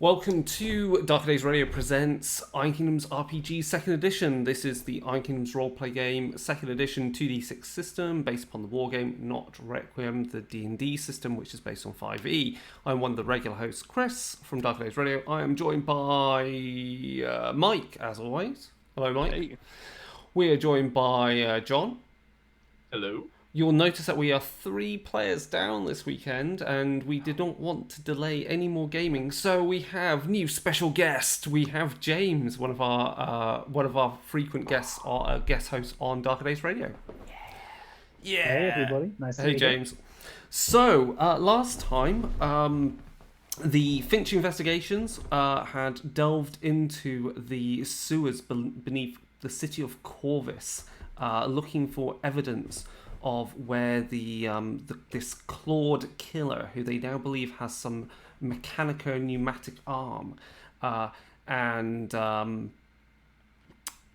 Welcome to Darker Days Radio presents Iron Kingdoms RPG 2nd Edition. This is the Iron Kingdoms roleplay game 2nd Edition 2d6 system based upon the wargame, not Requiem, the D&D system, which is based on 5e. I'm one of the regular hosts, Chris, from Darker Days Radio. I am joined by Mike, as always. Hello, Mike. Hey. We are joined by John. Hello. You'll notice that we are 3 players down this weekend, and we did not want to delay any more gaming, so we have new special guest. We have James, one of our frequent guests, our guest hosts on Darker Days Radio. Yeah. Hey everybody, nice to Hey meet you. James. So last time, the Finch investigations had delved into the sewers beneath the city of Corvus, looking for evidence of where this clawed killer, who they now believe has some mechanico-pneumatic arm, and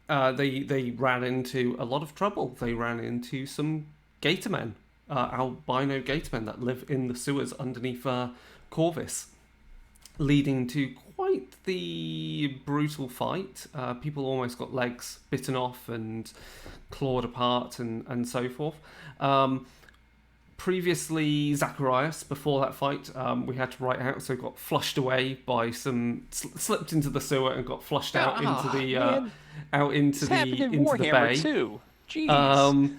they ran into a lot of trouble. They ran into some gatormen, albino gatormen that live in the sewers underneath Corvus, leading to quite the brutal fight. People almost got legs bitten off and clawed apart and so forth. Previously, Zacharias, before that fight, we had to write out, so got flushed away by slipped into the sewer and got flushed out into the bay. Too. Jeez.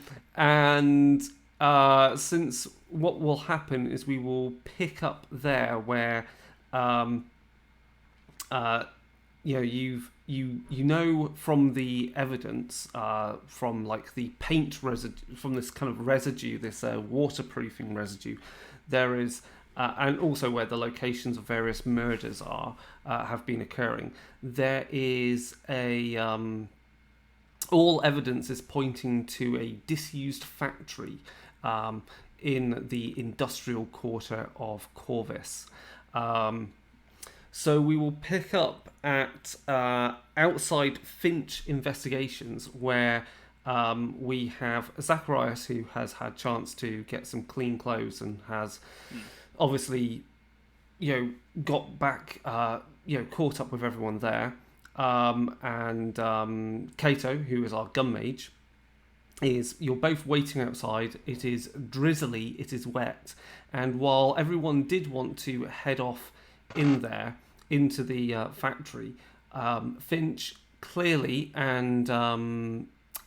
Since what will happen is we will pick up there where you know from the evidence, from like the paint residue, from this kind of residue, this waterproofing residue, there is, and also where the locations of various murders have been occurring. There is all evidence is pointing to a disused factory in the industrial quarter of Corvus. So we will pick up at outside Finch investigations, where we have Zacharias, who has had chance to get some clean clothes and has obviously, got back, caught up with everyone there, and Kato, who is our gun mage. You're both waiting outside. It is drizzly, it is wet, and while everyone did want to head off in there into the factory, Finch clearly, and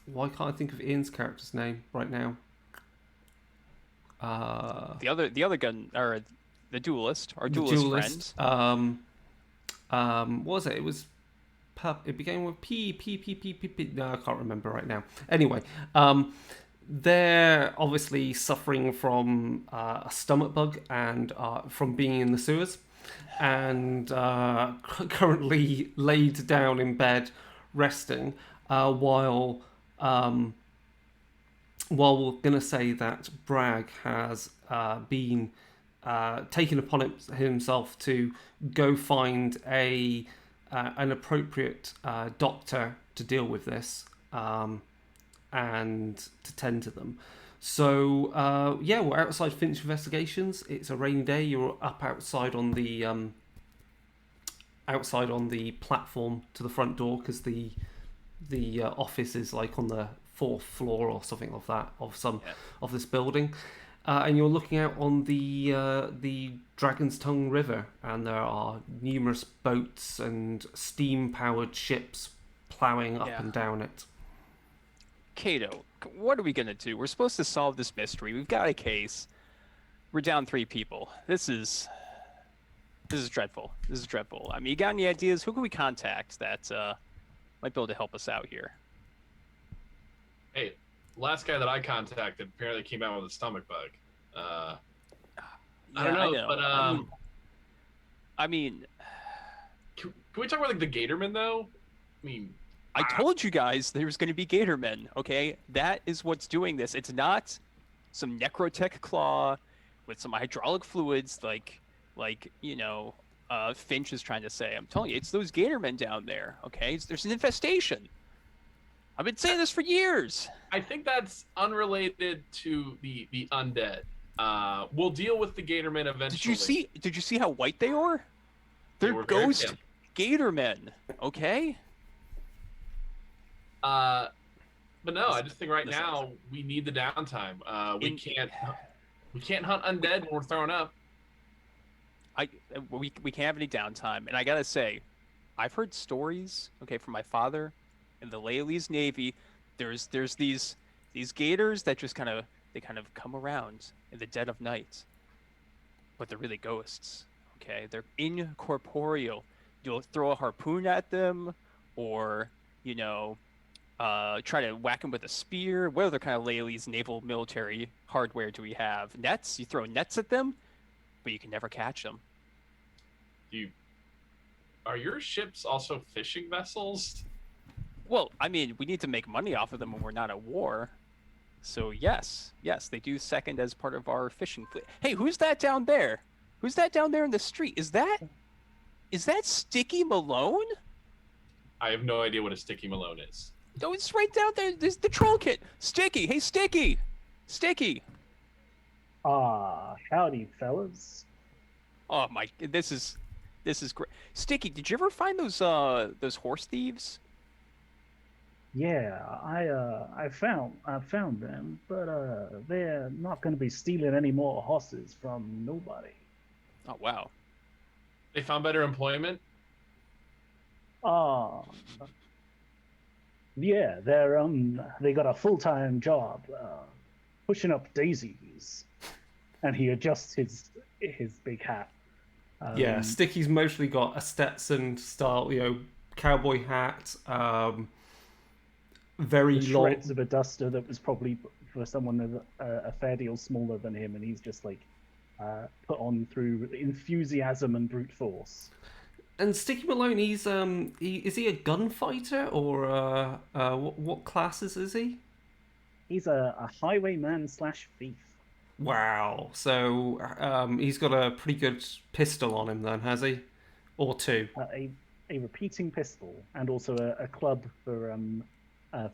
why can't I think of Ian's character's name right now? The other gun, or the duelist, our duelist friend. What was it? It was. It began with P. No, I can't remember right now. Anyway, they're obviously suffering from a stomach bug and from being in the sewers, and currently laid down in bed resting, while we're going to say that Bragg has been taken upon himself to go find an appropriate doctor to deal with this, and to tend to them. So we're outside Finch Investigations. It's a rainy day. You're up outside on the platform to the front door, because the office is like on the 4th floor or something of that of this building, and you're looking out on the Dragon's Tongue River, and there are numerous boats and steam-powered ships ploughing up and down it. Kato, what are we gonna do? We're supposed to solve this mystery. We've got a case. We're down 3 people. This is dreadful. This is dreadful. I mean, you got any ideas? Who can we contact that might be able to help us out here? Hey, last guy that I contacted apparently came out with a stomach bug. I don't know, but I mean, can we talk about like the Gatorman though? I mean, I told you guys there's going to be Gatormen. Okay, that is what's doing this. It's not some necrotech claw with some hydraulic fluids like Finch is trying to say. I'm telling you, it's those Gatormen down there. Okay, there's an infestation. I've been saying this for years. I think that's unrelated to the undead. We'll deal with the Gatorman eventually. Did you see how white they are? They're were very ghost pale. gator men. Okay. But no, I just think right Listen, now we need the downtime. We In- can't hunt undead when we're throwing up. we can't have any downtime, and I gotta say, I've heard stories, okay, from my father in the Laylee's Navy. There's these gators that just kind of come around in the dead of night, but they're really ghosts. Okay, they're incorporeal. You'll throw a harpoon at them, or you know, try to whack them with a spear. What other kind of Laylee's naval military hardware do we have? Nets. You throw nets at them, but you can never catch them. You are your ships also fishing vessels? Well, I mean, we need to make money off of them when we're not at war. So yes, they do second as part of our fishing fleet. Hey, who's that down there? Who's that down there in the street? Is that Sticky Malone? I have no idea what a sticky Malone is. Oh, it's right down there. There's the troll kit. Sticky. Hey, Sticky. Sticky. Howdy, fellas. Oh my, this is great. Sticky, did you ever find those horse thieves? Yeah, I found them, but they're not going to be stealing any more horses from nobody. Oh wow. They found better employment. Uh, yeah, they got a full-time job pushing up daisies, and he adjusts his big hat. Yeah, Sticky's mostly got a Stetson style, cowboy hat, very the long. shreds of a duster that was probably for someone a fair deal smaller than him, and he's just like put on through enthusiasm and brute force. And Sticky Malone, is he a gunfighter or what classes is he? He's a highwayman / thief. Wow. So he's got a pretty good pistol on him then, has he? Or two? A repeating pistol, and also a club for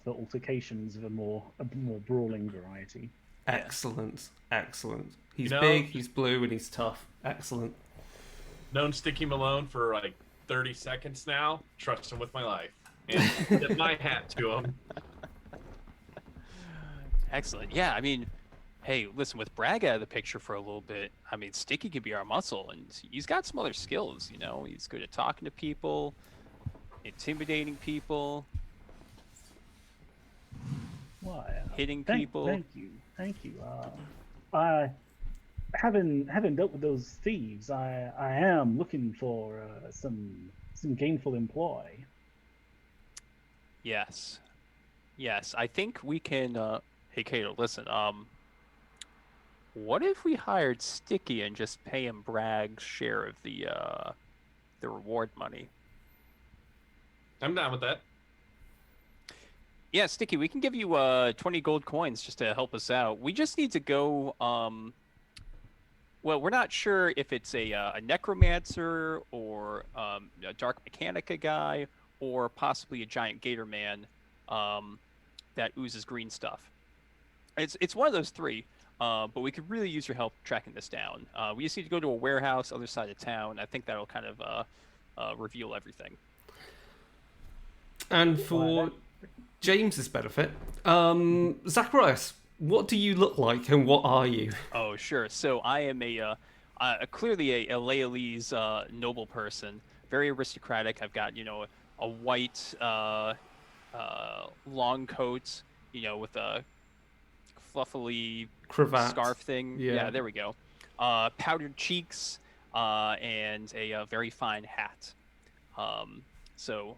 altercations of a more brawling variety. Excellent. He's You know- big, he's blue, and he's tough. Excellent. Known Sticky Malone for like 30 seconds now. Trust him with my life. And tip my hat to him. Excellent. Yeah, I mean, hey, listen, with Bragg out of the picture for a little bit, I mean, Sticky could be our muscle, and he's got some other skills, He's good at talking to people, intimidating people, Why? hitting Thank people. Thank you. I having dealt with those thieves, I am looking for some gainful employ. Yes. I think we can. Hey, Kato, listen. What if we hired Sticky and just pay him Bragg's share of the reward money? I'm down with that. Yeah, Sticky, we can give you 20 gold coins just to help us out. We just need to go. Well, we're not sure if it's a necromancer or a dark mechanica guy or possibly a giant gator man that oozes green stuff. It's one of those three, but we could really use your help tracking this down. We just need to go to a warehouse other side of town. I think that'll kind of reveal everything. And for James's benefit, Zacharias, what do you look like and what are you? Oh, sure. So I am clearly a Laeli's noble person, very aristocratic. I've got a white long coat, with a fluffily Cravat. scarf thing. Yeah. There we go. Powdered cheeks and a very fine hat. So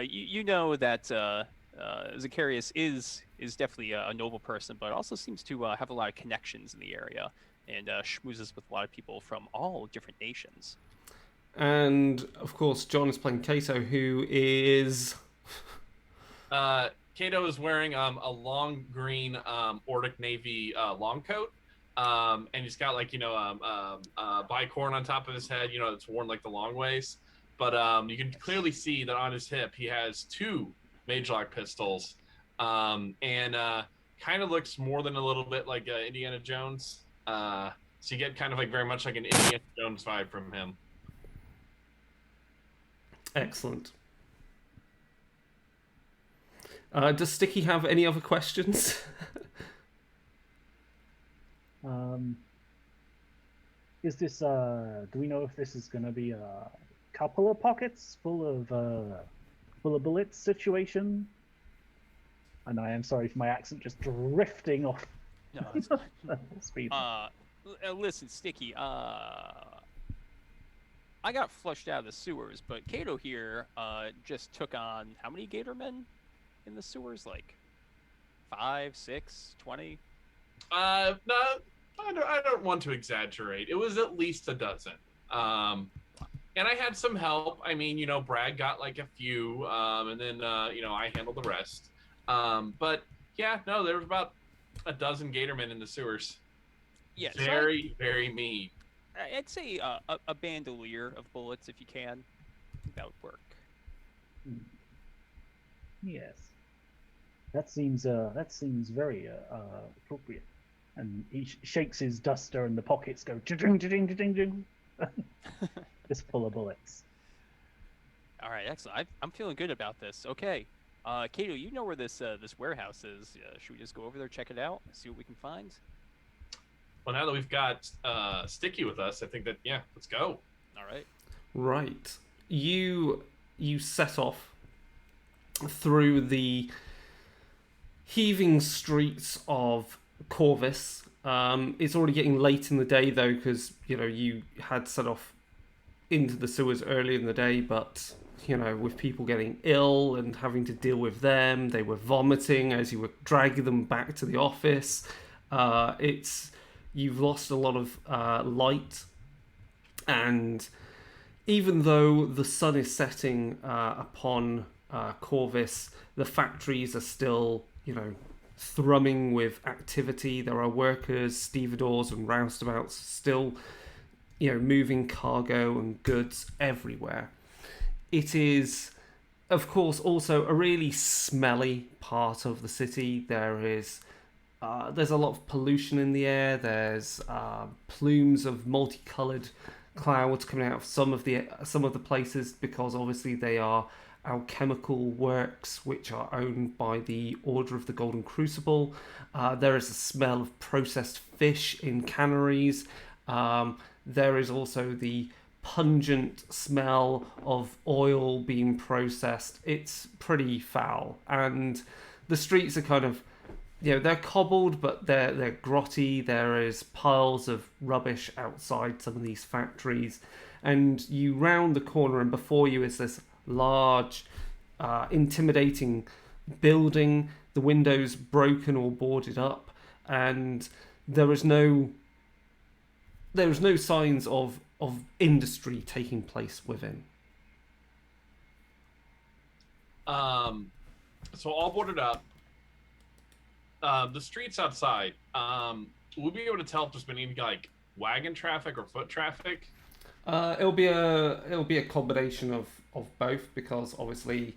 you know that Zacharias is definitely a noble person, but also seems to have a lot of connections in the area and schmoozes with a lot of people from all different nations. And of course, John is playing Kato, who is Kato is wearing a long green Ordic Navy long coat. And he's got like bicorn on top of his head, it's worn like the long ways. But you can clearly see that on his hip he has two Magelock pistols, and kind of looks more than a little bit like Indiana Jones. So you get kind of like very much like an Indiana Jones vibe from him. Excellent. Does Sticky have any other questions? Is this do we know if this is gonna be a couple of pockets full of bullets situation? And I am sorry for my accent just drifting off No, it's fine. speed. Listen, Sticky. I got flushed out of the sewers, but Kato here just took on how many Gator men in the sewers? Like 5, 6, 20? No, I don't want to exaggerate. It was at least a dozen. And I had some help. I mean, Brad got like a few, and then I handled the rest. But yeah, no, there was about a dozen Gatormen in the sewers. Yeah, Very, very mean. I'd say a bandolier of bullets if you can. I think that would work. Yes, that seems very appropriate. And he shakes his duster, and the pockets go ding ding ding ding. Just full of bullets. All right, excellent. I'm feeling good about this. Okay, Kato, you know where this warehouse is. Should we just go over there, check it out, see what we can find? Well, now that we've got Sticky with us, I think that let's go. All right. Right. You set off through the heaving streets of Corvus. It's already getting late in the day though, because you had set off into the sewers earlier in the day, but with people getting ill and having to deal with them, they were vomiting as you were dragging them back to the office. You've lost a lot of light, and even though the sun is setting upon Corvus, the factories are still, thrumming with activity. There are workers, stevedores, and roustabouts still, moving cargo and goods everywhere. It is, of course, also a really smelly part of the city. There's a lot of pollution in the air. There's plumes of multicolored clouds coming out of some of the places, because obviously they are alchemical works which are owned by the Order of the Golden Crucible. There is a smell of processed fish in canneries. There is also the pungent smell of oil being processed. It's pretty foul, and the streets are kind of, they're cobbled, but they're grotty. There is piles of rubbish outside some of these factories, and you round the corner, and before you is this large, intimidating building. The windows broken or boarded up, and there is no signs of industry taking place within. So all boarded up. The streets outside. We'll be able to tell if there's been any like wagon traffic or foot traffic. It'll be a combination of both, because obviously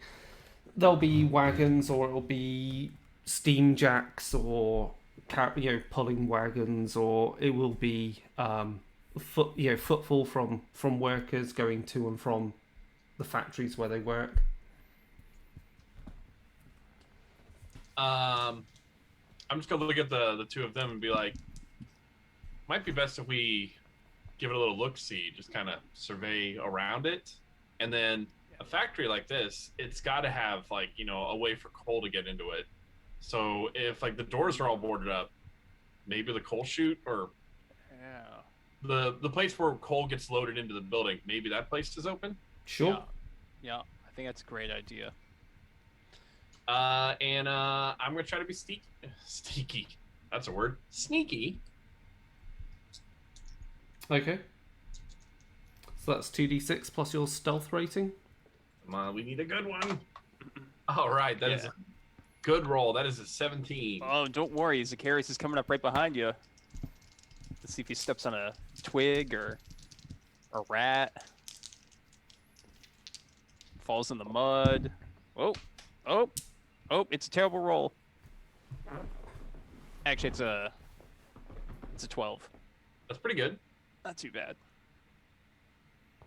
there'll be wagons, or it'll be steam jacks, or pulling wagons, or it will be footfall from workers going to and from the factories where they work. I'm just gonna look at the two of them and be like, might be best if we give it a little look-see, just kind of survey around it. And then a factory like this, it's got to have like, a way for coal to get into it. So if like the doors are all boarded up, maybe the coal chute, or the place where coal gets loaded into the building, maybe that place is open. Sure. Yeah, I think that's a great idea. And I'm gonna try to be sneaky. That's a word. Sneaky. Okay. So that's 2d6 plus your stealth rating. Come on, we need a good one. All right, that is a good roll. That is a 17. Oh, don't worry. Zacharias is coming up right behind you. Let's see if he steps on a twig or a rat. Falls in the mud. Oh, it's a terrible roll. Actually, it's a 12. That's pretty good. Not too bad.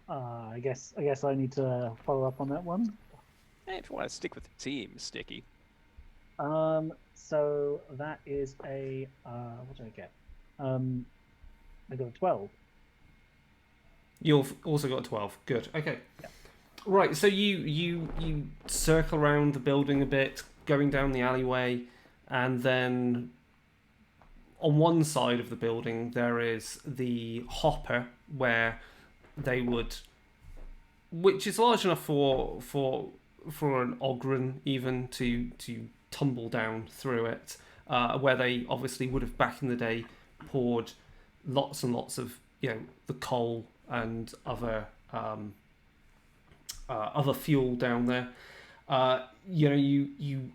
I guess I need to follow up on that one. Hey, if you want to stick with the team, Sticky. So that is a what did I get? I got a 12. You've also got a 12. Good. Okay. Yeah. Right. So you circle around the building a bit, going down the alleyway, and then on one side of the building there is the hopper where they would, which is large enough for an ogren even to tumble down through it, where they obviously would have back in the day poured lots and lots of the coal and other fuel down there. You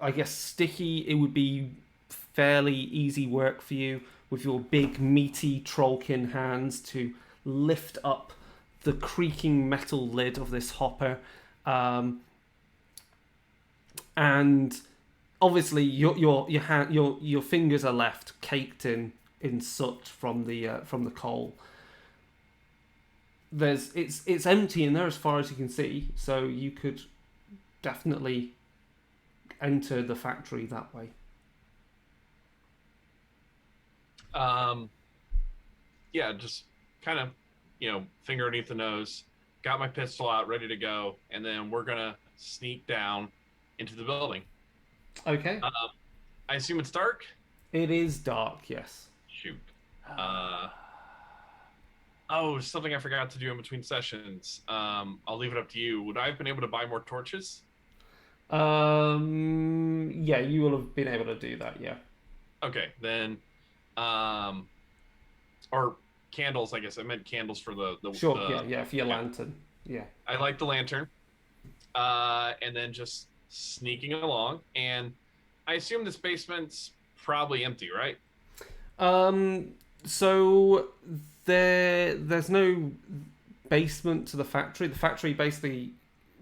I guess Sticky, it would be fairly easy work for you with your big meaty trollkin hands to lift up the creaking metal lid of this hopper, and obviously your fingers are left caked in soot from the coal. It's empty in there as far as you can see, so you could definitely enter the factory that way. Yeah, just kind of, finger underneath the nose, got my pistol out, ready to go, and then we're gonna sneak down into the building. Okay. I assume it's dark? It is dark, yes. Shoot. Something I forgot to do in between sessions. I'll leave it up to you. Would I have been able to buy more torches? Yeah, you will have been able to do that, yeah. Okay, then, or candles, I guess. I meant candles for the Sure, yeah, for your lantern. Yeah. I like the lantern. And then just sneaking along. And I assume this basement's probably empty, right? So there's no basement to the factory. The factory basically,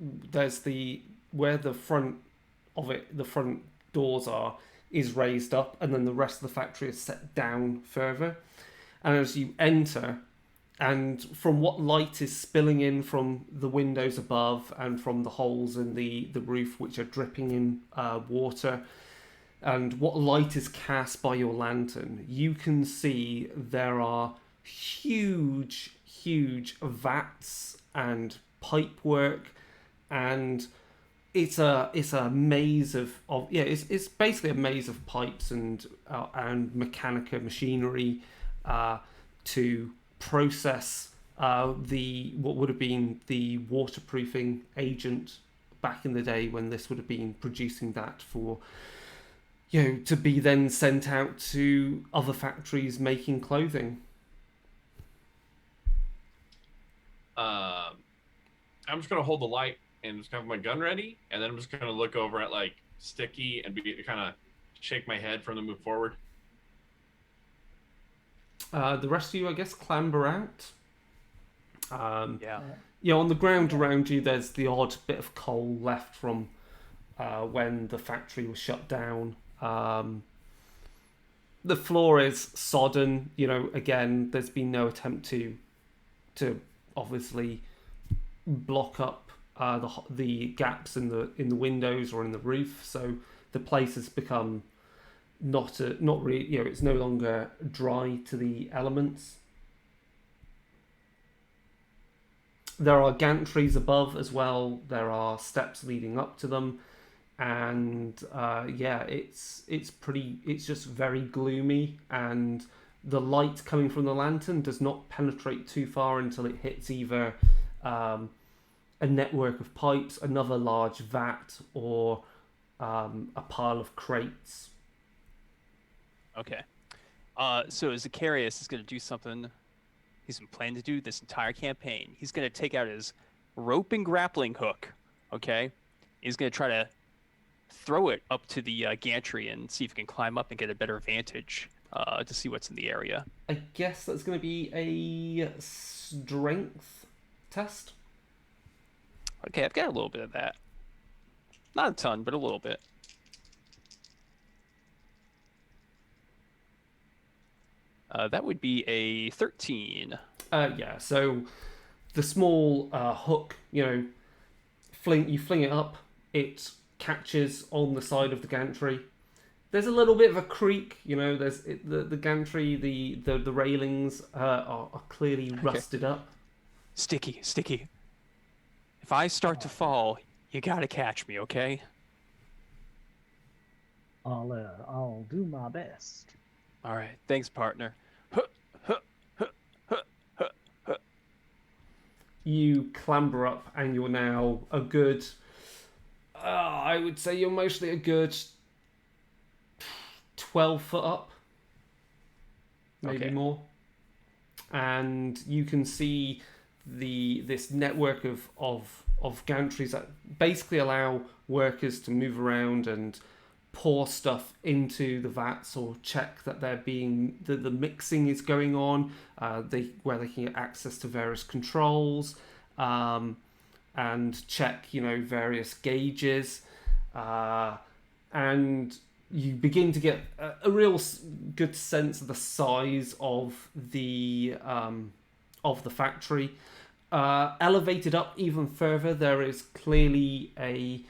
there's where the front of it, the front doors are, is raised up, and then the rest of the factory is set down further. And as you enter, and from what light is spilling in from the windows above and from the holes in the roof, which are dripping in water, and what light is cast by your lantern, you can see there are huge vats and pipe work, and it's a maze of it's basically a maze of pipes and mechanica machinery to process what would have been the waterproofing agent back in the day when this would have been producing that for to be then sent out to other factories making clothing. I'm just gonna hold the light and just have my gun ready, and then I'm just gonna look over at like Sticky and be kind of shake my head for them to move forward. The rest of you, I guess, clamber out. Yeah. On the ground around you, there's the odd bit of coal left from when the factory was shut down. The floor is sodden. Again, there's been no attempt to obviously block up the gaps in the windows or in the roof. So the place has become not really. It's no longer dry to the elements. There are gantries above as well. There are steps leading up to them. And it's just very gloomy, and the light coming from the lantern does not penetrate too far until it hits either a network of pipes, another large vat, or a pile of crates. Okay. So Zacharias is going to do something he's been planning to do this entire campaign. He's going to take out his rope and grappling hook, okay? He's going to try to throw it up to the gantry and see if he can climb up and get a better vantage to see what's in the area. I guess that's going to be a strength test. Okay, I've got a little bit of that. Not a ton, but a little bit. That would be a 13. So the small hook, you fling it up, it catches on the side of the gantry. There's a little bit of a creak, the gantry, the railings are clearly rusted up. Sticky. If I start to fall, you gotta catch me, okay? I'll do my best. All right, thanks, partner. You clamber up, and you're now a good. I would say you're mostly a good 12 foot up, maybe Okay. more. And you can see this network of gantries that basically allow workers to move around and pour stuff into the vats or check that the mixing is going on, where they can get access to various controls, and check various gauges, and you begin to get a real good sense of the size of the factory. Elevated up even further, there is clearly a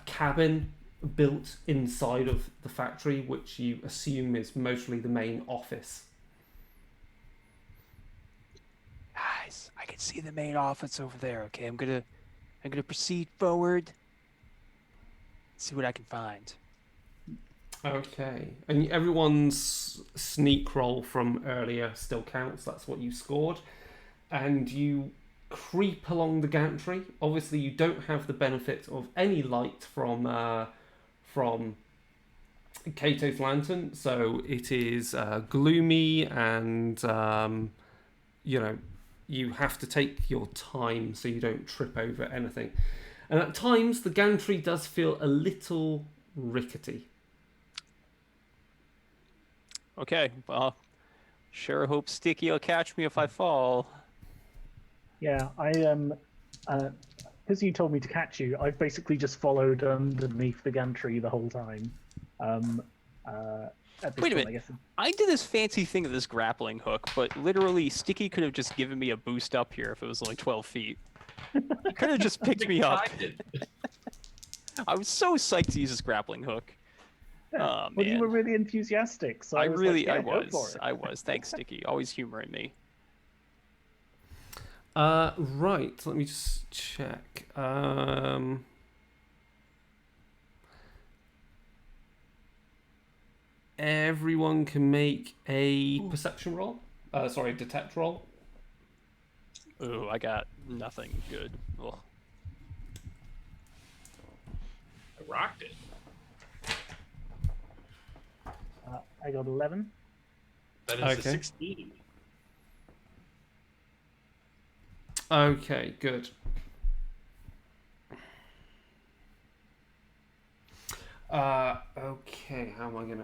cabin built inside of the factory, which you assume is mostly the main office. Guys, I can see the main office over there. Okay, I'm gonna proceed forward. See what I can find. Okay, and everyone's sneak roll from earlier still counts. That's what you scored, and you creep along the gantry. Obviously, you don't have the benefit of any light from Cato's lantern, so it is gloomy, and you have to take your time so you don't trip over anything. And at times, the gantry does feel a little rickety. Okay, well, sure hope Sticky will catch me if I fall. Yeah, I am. Because you told me to catch you, I've basically just followed underneath the gantry the whole time. At this Wait a point, minute. I guess. I did this fancy thing of this grappling hook, but literally Sticky could have just given me a boost up here if it was only 12 feet. He could have just picked me up. I was so psyched to use this grappling hook. Yeah. Oh, Well, you man. were really enthusiastic, so I was like, yeah, go for it. I was. Thanks, Sticky. Always humoring me. Right, let me just check. Everyone can make a perception roll. Sorry, detect roll. Ooh, I got nothing good. Ugh. I rocked it. I got 11. That is Okay. a 16. Okay, good. Okay,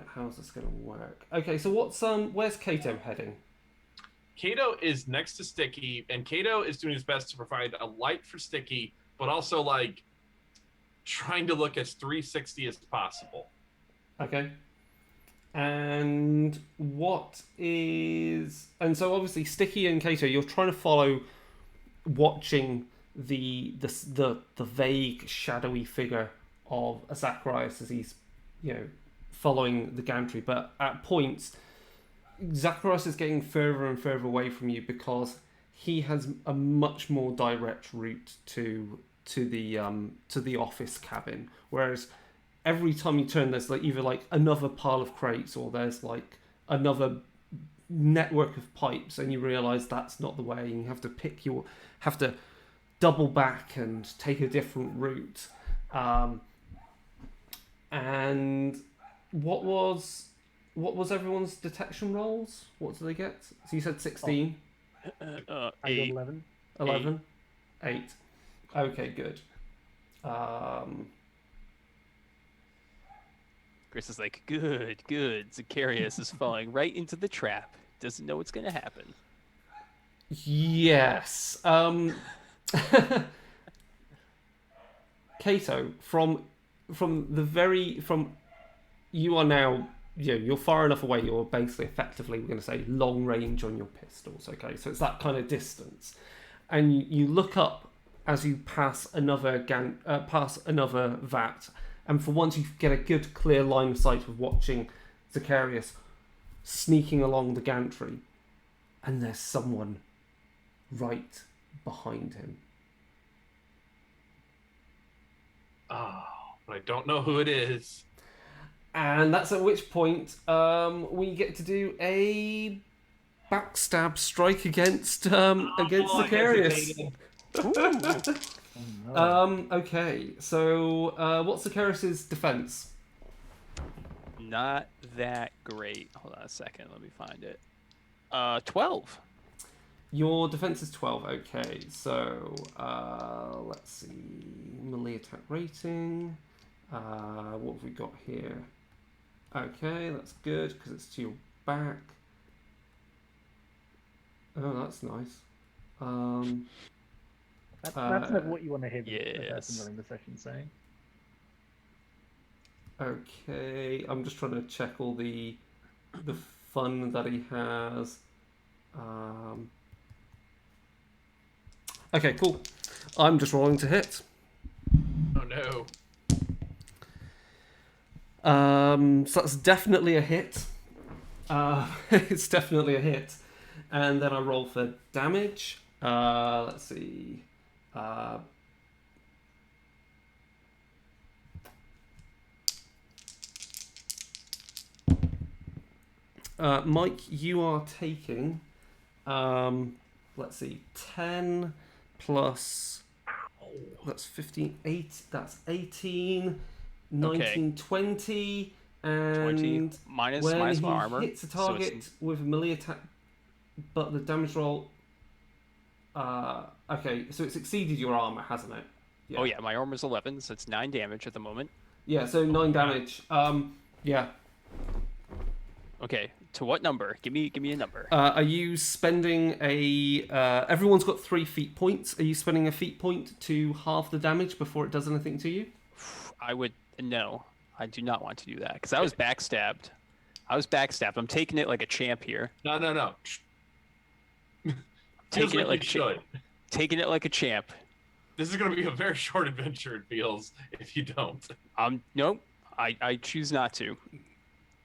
how's this gonna work? Okay, so where's Cato heading? Kato is next to Sticky, and Kato is doing his best to provide a light for Sticky, but also like trying to look as 360 as possible. Okay. And so obviously Sticky and Cato, you're trying to follow, watching the vague shadowy figure of Zacharias as he's following the gantry, but at points Zacharias is getting further and further away from you because he has a much more direct route to the office cabin, whereas every time you turn there's either another pile of crates or there's another network of pipes, and you realize that's not the way, and you have to double back and take a different route. And what was everyone's detection rolls? What do they get? So you said 16. I got 8. 11. 11? 8. Okay, good. Chris is like, good. Zacharias is falling right into the trap. Doesn't know what's gonna happen. Yes. Cato, from you are now, you're far enough away. You're basically effectively, we're going to say, long range on your pistols. Okay, so it's that kind of distance, and you look up as you pass another vat, and for once you get a good clear line of sight of watching Zacharias sneaking along the gantry, and there's someone right behind him. Oh, but I don't know who it is. And that's at which point we get to do a backstab strike against I Zacharias. hesitated. Ooh. Oh, no. Okay, so what's Zacharias's defense? Not that great. Hold on a second. Let me find it. 12. Your defense is 12. Okay, so let's see, melee attack rating. What have we got here? Okay, that's good because it's to your back. Oh, that's nice. That's never what you want to hear the person Yes. running the session saying. Okay, I'm just trying to check all the fun that he has. Okay, cool. I'm just rolling to hit. Oh no. So that's definitely a hit. It's definitely a hit. And then I roll for damage. Let's see. Mike, you are taking, let's see, 10 plus, that's 15, 8, that's 18, 19, 20, and 20 minus when my he armor. hits a so it's- target with a melee attack, but the damage roll, okay, so it's exceeded your armor, hasn't it? Oh yeah, my armor's 11, so it's 9 damage at the moment. Yeah, so 9 damage. Yeah. Okay, to what number? Give me a number. Are you spending a? Everyone's got 3 feat points. Are you spending a feat point to halve the damage before it does anything to you? No, I do not want to do that because I was backstabbed. I'm taking it like a champ here. No. Feels Taking it like like you should. Taking it like a champ. This is going to be a very short adventure, it feels, if you don't. Nope. I choose not to.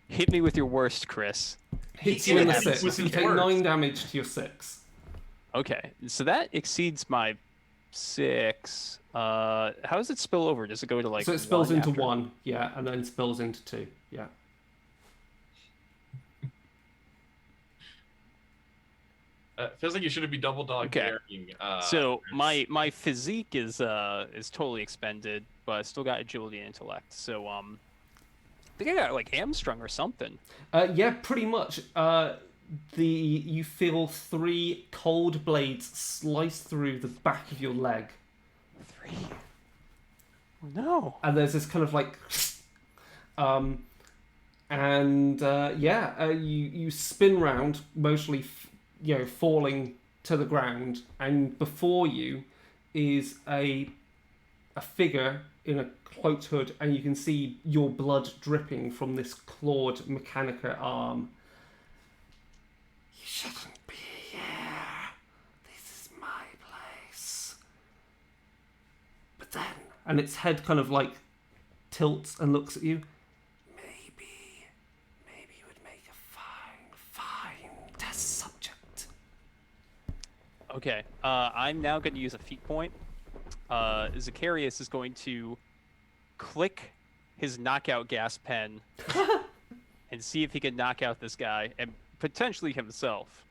Hit me with your worst, Chris. Hits He you in the hit us 6. with You his take words. 9 damage to your 6. Okay, so that exceeds my 6. How does it spill over? Does it go to like? So it spills 1 into after? 1, yeah, and then spills into 2, yeah. Feels like you should be double dog Okay. daring. So Chris. my physique is totally expended, but I still got agility and intellect. So I think I got like hamstrung or something. Yeah, pretty much. You feel 3 cold blades slice through the back of your leg. 3. Oh, no. And there's this kind of like you spin round, mostly falling to the ground, and before you is a figure in a cloaked hood, and you can see your blood dripping from this clawed mechanica arm. You shouldn't be here. This is my place. But then, and its head kind of like tilts and looks at you. Maybe you would make a fine test subject. Okay. I'm now going to use a feat point. Zacharias is going to click his knockout gas pen and see if he can knock out this guy and potentially himself.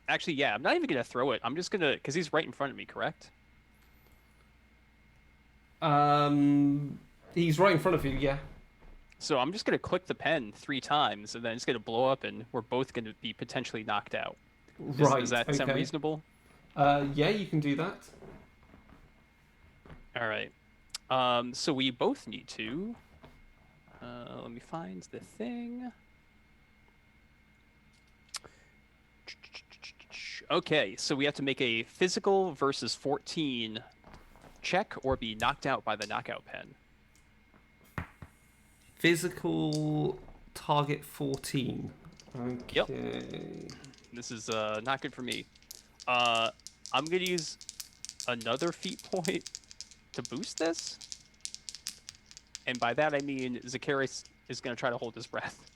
Actually, yeah, I'm not even going to throw it. I'm just going to, because he's right in front of me, correct? He's right in front of you, yeah. So I'm just going to click the pen 3 times, and then it's going to blow up, and we're both going to be potentially knocked out. Right. Does that sound okay. reasonable? Yeah, you can do that. All right. So we both need to. Let me find the thing. Okay, so we have to make a physical versus 14 check or be knocked out by the knockout pen. Physical target 14. Okay. Yep. This is not good for me. I'm gonna use another feat point to boost this, and by that I mean Zacharias is gonna try to hold his breath.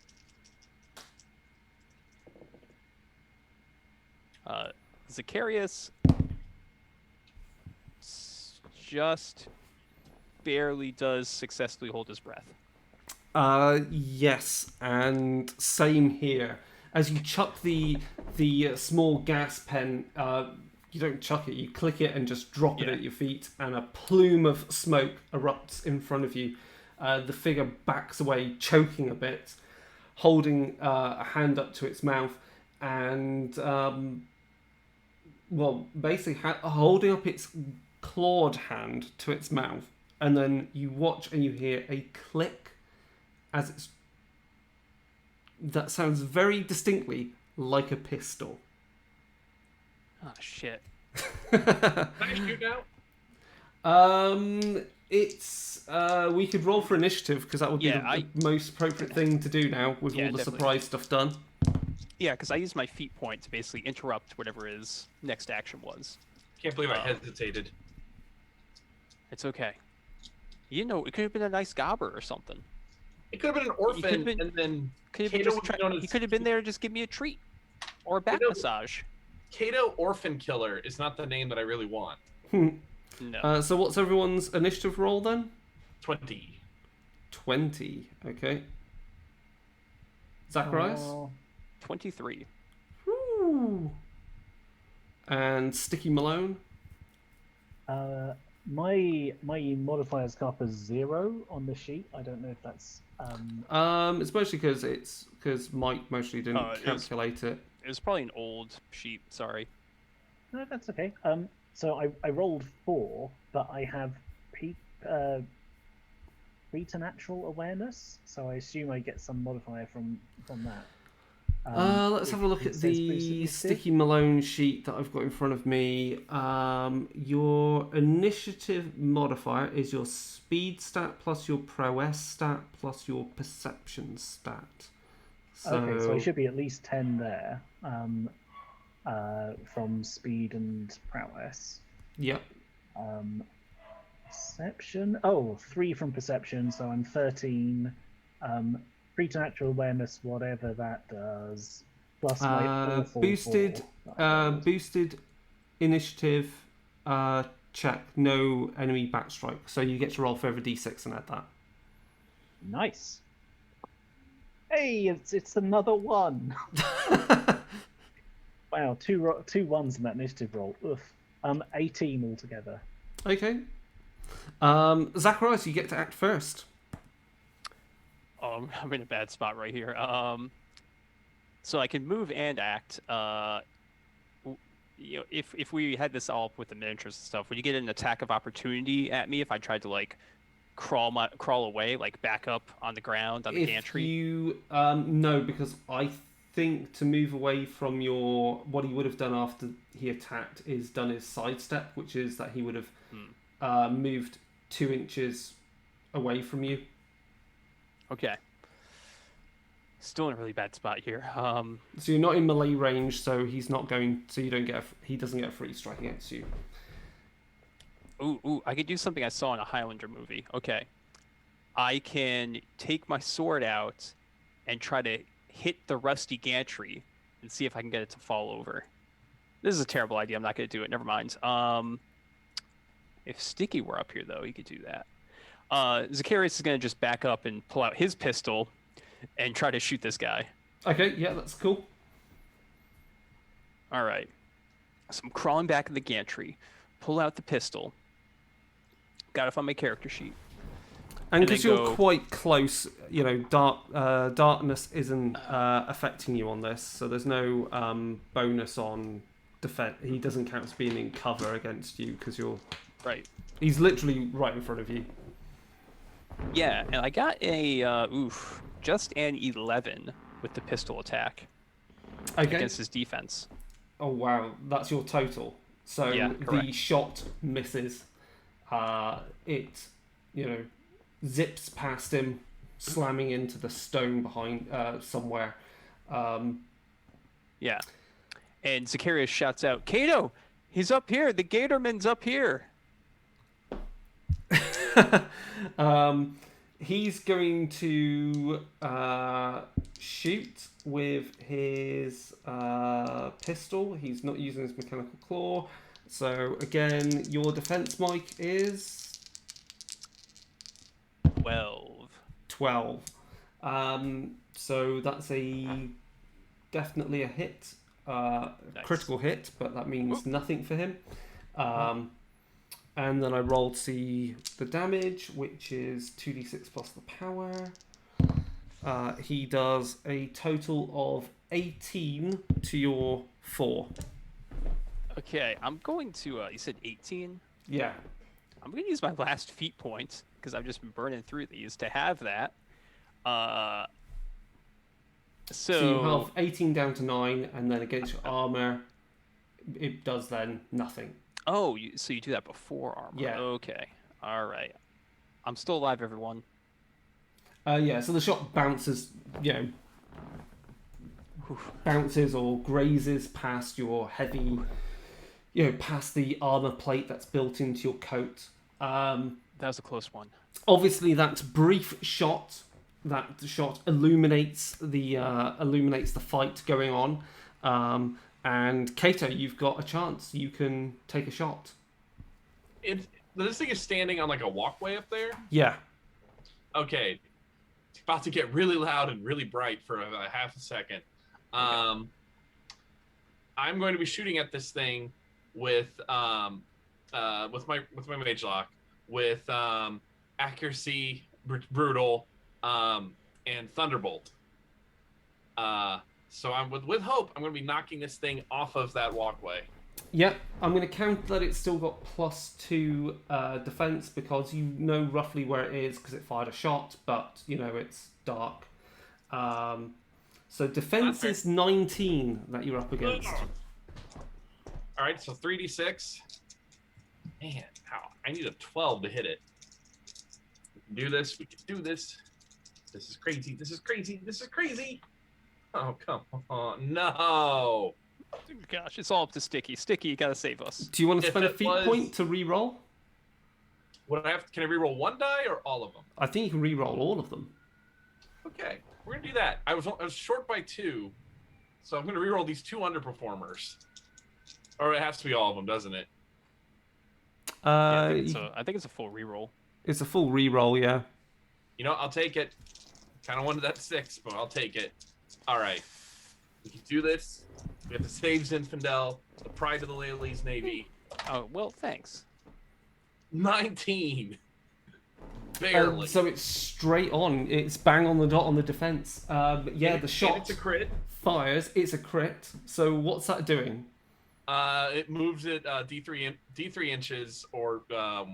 Zacharias just barely does successfully hold his breath. Yes, and same here. As you chuck the small gas pen, you don't chuck it, you click it and just drop it Yeah. at your feet, and a plume of smoke erupts in front of you. The figure backs away, choking a bit, holding a hand up to its mouth, and basically holding up its clawed hand to its mouth, and then you watch and you hear a click as it's that sounds very distinctly like a pistol. Oh shit. Can I shoot now? It's we could roll for initiative because that would be Yeah, the most appropriate thing to do now with Yeah, all the definitely. surprise stuff done. Yeah, because I used my feat point to basically interrupt whatever his next action was. Can't believe I hesitated. It's okay. You know, it could have been a nice gobber or something. It could have been an could've orphan, been- and then Could have been Kato just would be known as- he could have been there to just give me a treat or a back Kato- massage. Kato Orphan Killer is not the name that I really want. No. So what's everyone's initiative roll then? 20. 20. Okay. Zacharias? 23. Woo. And Sticky Malone? My modifiers come up as 0 on the sheet. I don't know if that's It's mostly because Mike mostly didn't Oh, it is. calculate it. It was probably an old sheet. Sorry. no, that's okay. So I rolled 4, but I have preternatural awareness, so I assume I get some modifier from that. Let's have a look it at says the boosted initiative. Sticky Malone sheet that I've got in front of me. Your initiative modifier is your speed stat plus your prowess stat plus your perception stat. Okay, so I should be at least 10 there from speed and prowess. Yep. Perception. 3 from perception, so I'm 13. Preternatural awareness, whatever that does, plus my awful boosted 4 that I rolled. boosted initiative check, no enemy backstrike. So you get to roll for every d6 and add that. Nice. Hey, it's another 1. Wow, two ones in that initiative roll. Oof. 18 altogether. Okay. Zacharias, you get to act first. I'm in a bad spot right here. So I can move and act. If we had this all up with the miniatures and stuff, would you get an attack of opportunity at me if I tried to like crawl away, like back up on the ground on the If gantry? you no, because I think to move away from what he would have done after he attacked is done his sidestep, which is that he would have moved 2 inches away from you. Okay. Still in a really bad spot here. So you're not in melee range, so he's not going. So you don't get. He doesn't get a free strike against you. Ooh, I could do something I saw in a Highlander movie. Okay. I can take my sword out and try to hit the rusty gantry and see if I can get it to fall over. This is a terrible idea. I'm not going to do it. Never mind. If Sticky were up here, though, he could do that. Zacharias is going to just back up and pull out his pistol and try to shoot this guy. Okay, yeah, that's cool. All right. So I'm crawling back in the gantry, pull out the pistol. Got it on my character sheet. And And because then you're go- quite close, you know, darkness isn't affecting you on this, so there's no bonus on defense. He doesn't count as being in cover against you because you're. Right. He's literally right in front of you. Yeah, and I got a just an 11 with the pistol attack Okay. against his defense. Oh wow, that's your total. So Yeah, the correct. shot misses. It, zips past him, slamming into the stone behind somewhere. Yeah. And Zacharias shouts out, Kato, he's up here. The Gatorman's up here. He's going to shoot with his pistol. He's not using his mechanical claw. So again, your defense, Mike, is 12. So that's definitely a hit, Nice. critical hit, but that means nothing for him. And then I rolled to see the damage, which is 2d6 plus the power. He does a total of 18 to your 4. Okay, I'm going to, you said 18? Yeah. I'm going to use my last feat point, because I've just been burning through these, to have that. So you have 18 down to 9, and then against your armor, it does then nothing. Oh, so you do that before armor. Yeah. Okay. All right. I'm still alive, everyone. Yeah, so the shot bounces, bounces or grazes past your heavy, past the armor plate that's built into your coat. That was a close one. Obviously, that brief shot, illuminates the fight going on. And Kato, you've got a chance. You can take a shot. This thing is standing on like a walkway up there. Yeah. Okay, it's about to get really loud and really bright for a half a second. I'm going to be shooting at this thing with my mage lock, with accuracy, brutal, and thunderbolt. So I'm with hope. I'm going to be knocking this thing off of that walkway. Yep, I'm going to count that it's still got +2 defense because you know roughly where it is because it fired a shot, but it's dark. So defense is 19 that you're up against. All right, so 3d6. Man, I need a 12 to hit it. We can do this. We can do this. This is crazy. This is crazy. This is crazy. Oh, come on. No. Gosh, it's all up to Sticky. Sticky, you gotta save us. Do you want to If spend a it feat was- point to re-roll? Can I reroll one die or all of them? I think you can re-roll all of them. Okay, we're gonna do that. I was short by 2, so I'm gonna reroll these 2 underperformers. Or it has to be all of them, doesn't it? Yeah, I think it's a full reroll. It's a full re-roll, yeah. I'll take it. Kind of wanted that 6, but I'll take it. All right, we can do this. We have to save Zinfandel, the pride of the Lely's Navy. Oh, well, thanks. 19. Barely. So it's straight on. It's bang on the dot on the defense. The shot It's a crit. fires. It's a crit. So what's that doing? It moves it D3 inches, or I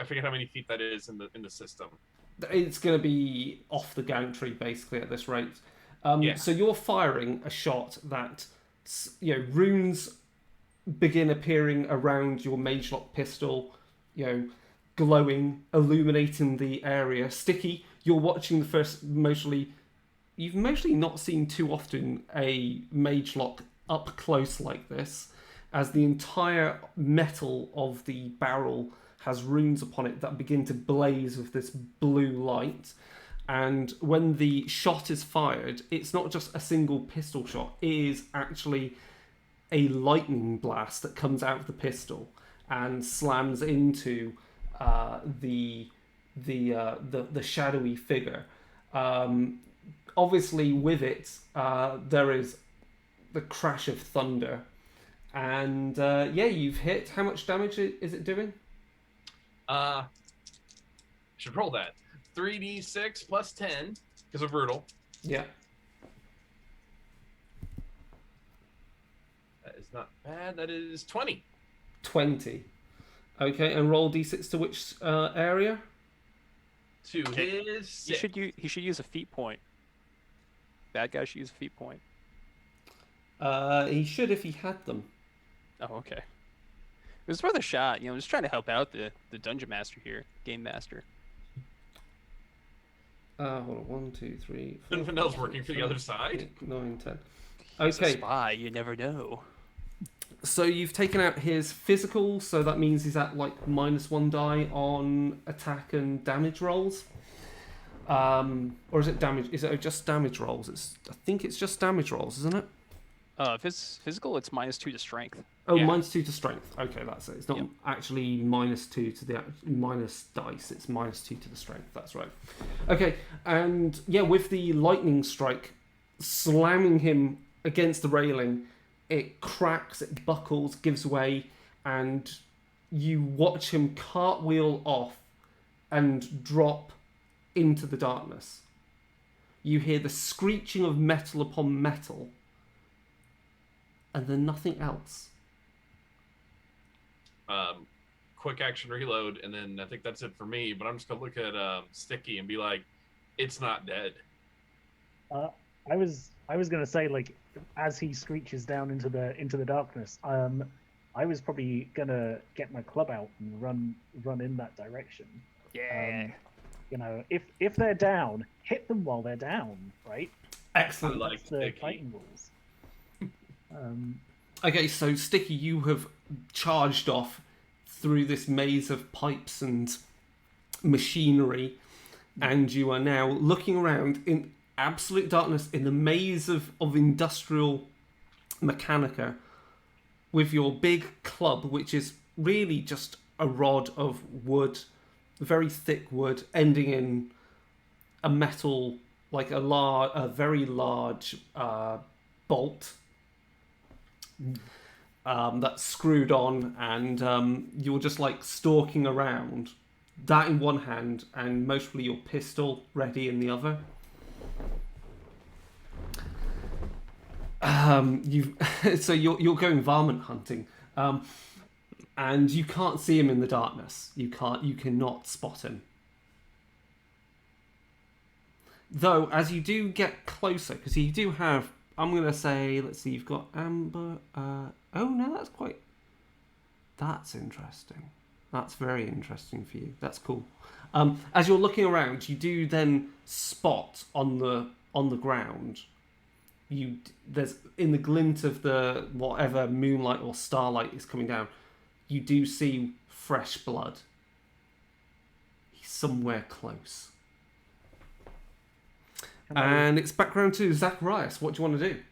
forget how many feet that is in the system. It's going to be off the gantry basically at this rate. Yeah. So you're firing a shot that runes begin appearing around your magelock pistol, glowing, illuminating the area. Sticky, you're watching the first you've mostly not seen too often a magelock up close like this, as the entire metal of the barrel has runes upon it that begin to blaze with this blue light. And when the shot is fired, it's not just a single pistol shot. It is actually a lightning blast that comes out of the pistol and slams into the shadowy figure. Obviously, with it, there is the crash of thunder, and you've hit. How much damage is it doing? Should roll that. 3d6 plus 10 because of brutal. Yeah. That is not bad. That is 20. 20. Okay, and roll d6 to which area? To his 6. He should use a feat point. Bad guy should use a feat point. He should if he had them. Oh, okay. It was worth a shot. I'm just trying to help out the dungeon master here, game master. Hold on. 1, 2, 3, 4. Zinfandel's working for the other side. 8, 9, 10. He's a Okay. spy. You never know. So you've taken out his physical, so that means he's at like -1 die on attack and damage rolls. Or is it damage? Is it just damage rolls? I think it's just damage rolls, isn't it? Physical, it's -2 to strength. Oh, Yeah. -2 to strength. Okay, that's it. It's not Yep. actually -2 to the minus dice. It's -2 to the strength. That's right. Okay, and yeah, with the lightning strike, slamming him against the railing, it cracks, it buckles, gives way, and you watch him cartwheel off and drop into the darkness. You hear the screeching of metal upon metal, and then nothing else. Quick action reload, and then I think that's it for me. But I'm just gonna look at Sticky and be like, "It's not dead." I was gonna say, like, as he screeches down into the darkness, I was probably gonna get my club out and run in that direction. Yeah. You know, if they're down, hit them while they're down, right? Excellent. Like That's the Sticky. fighting rules. Okay, so Sticky, you have charged off through this maze of pipes and machinery, and you are now looking around in absolute darkness in the maze of industrial mechanica with your big club, which is really just a rod of wood, very thick wood, ending in a metal, like a very large bolt that's screwed on, and you're just like stalking around, that in one hand and mostly your pistol ready in the other. So you're going varmint hunting, and you can't see him in the darkness. You cannot spot him. Though, as you do get closer, because you do have, I'm going to say, let's see, you've got amber. Oh no, that's interesting. That's very interesting for you. That's cool. As you're looking around, you do then spot on the ground. There's in the glint of the whatever moonlight or starlight is coming down, you do see fresh blood. He's somewhere close. And it's back round to Zacharias. What do you want to do?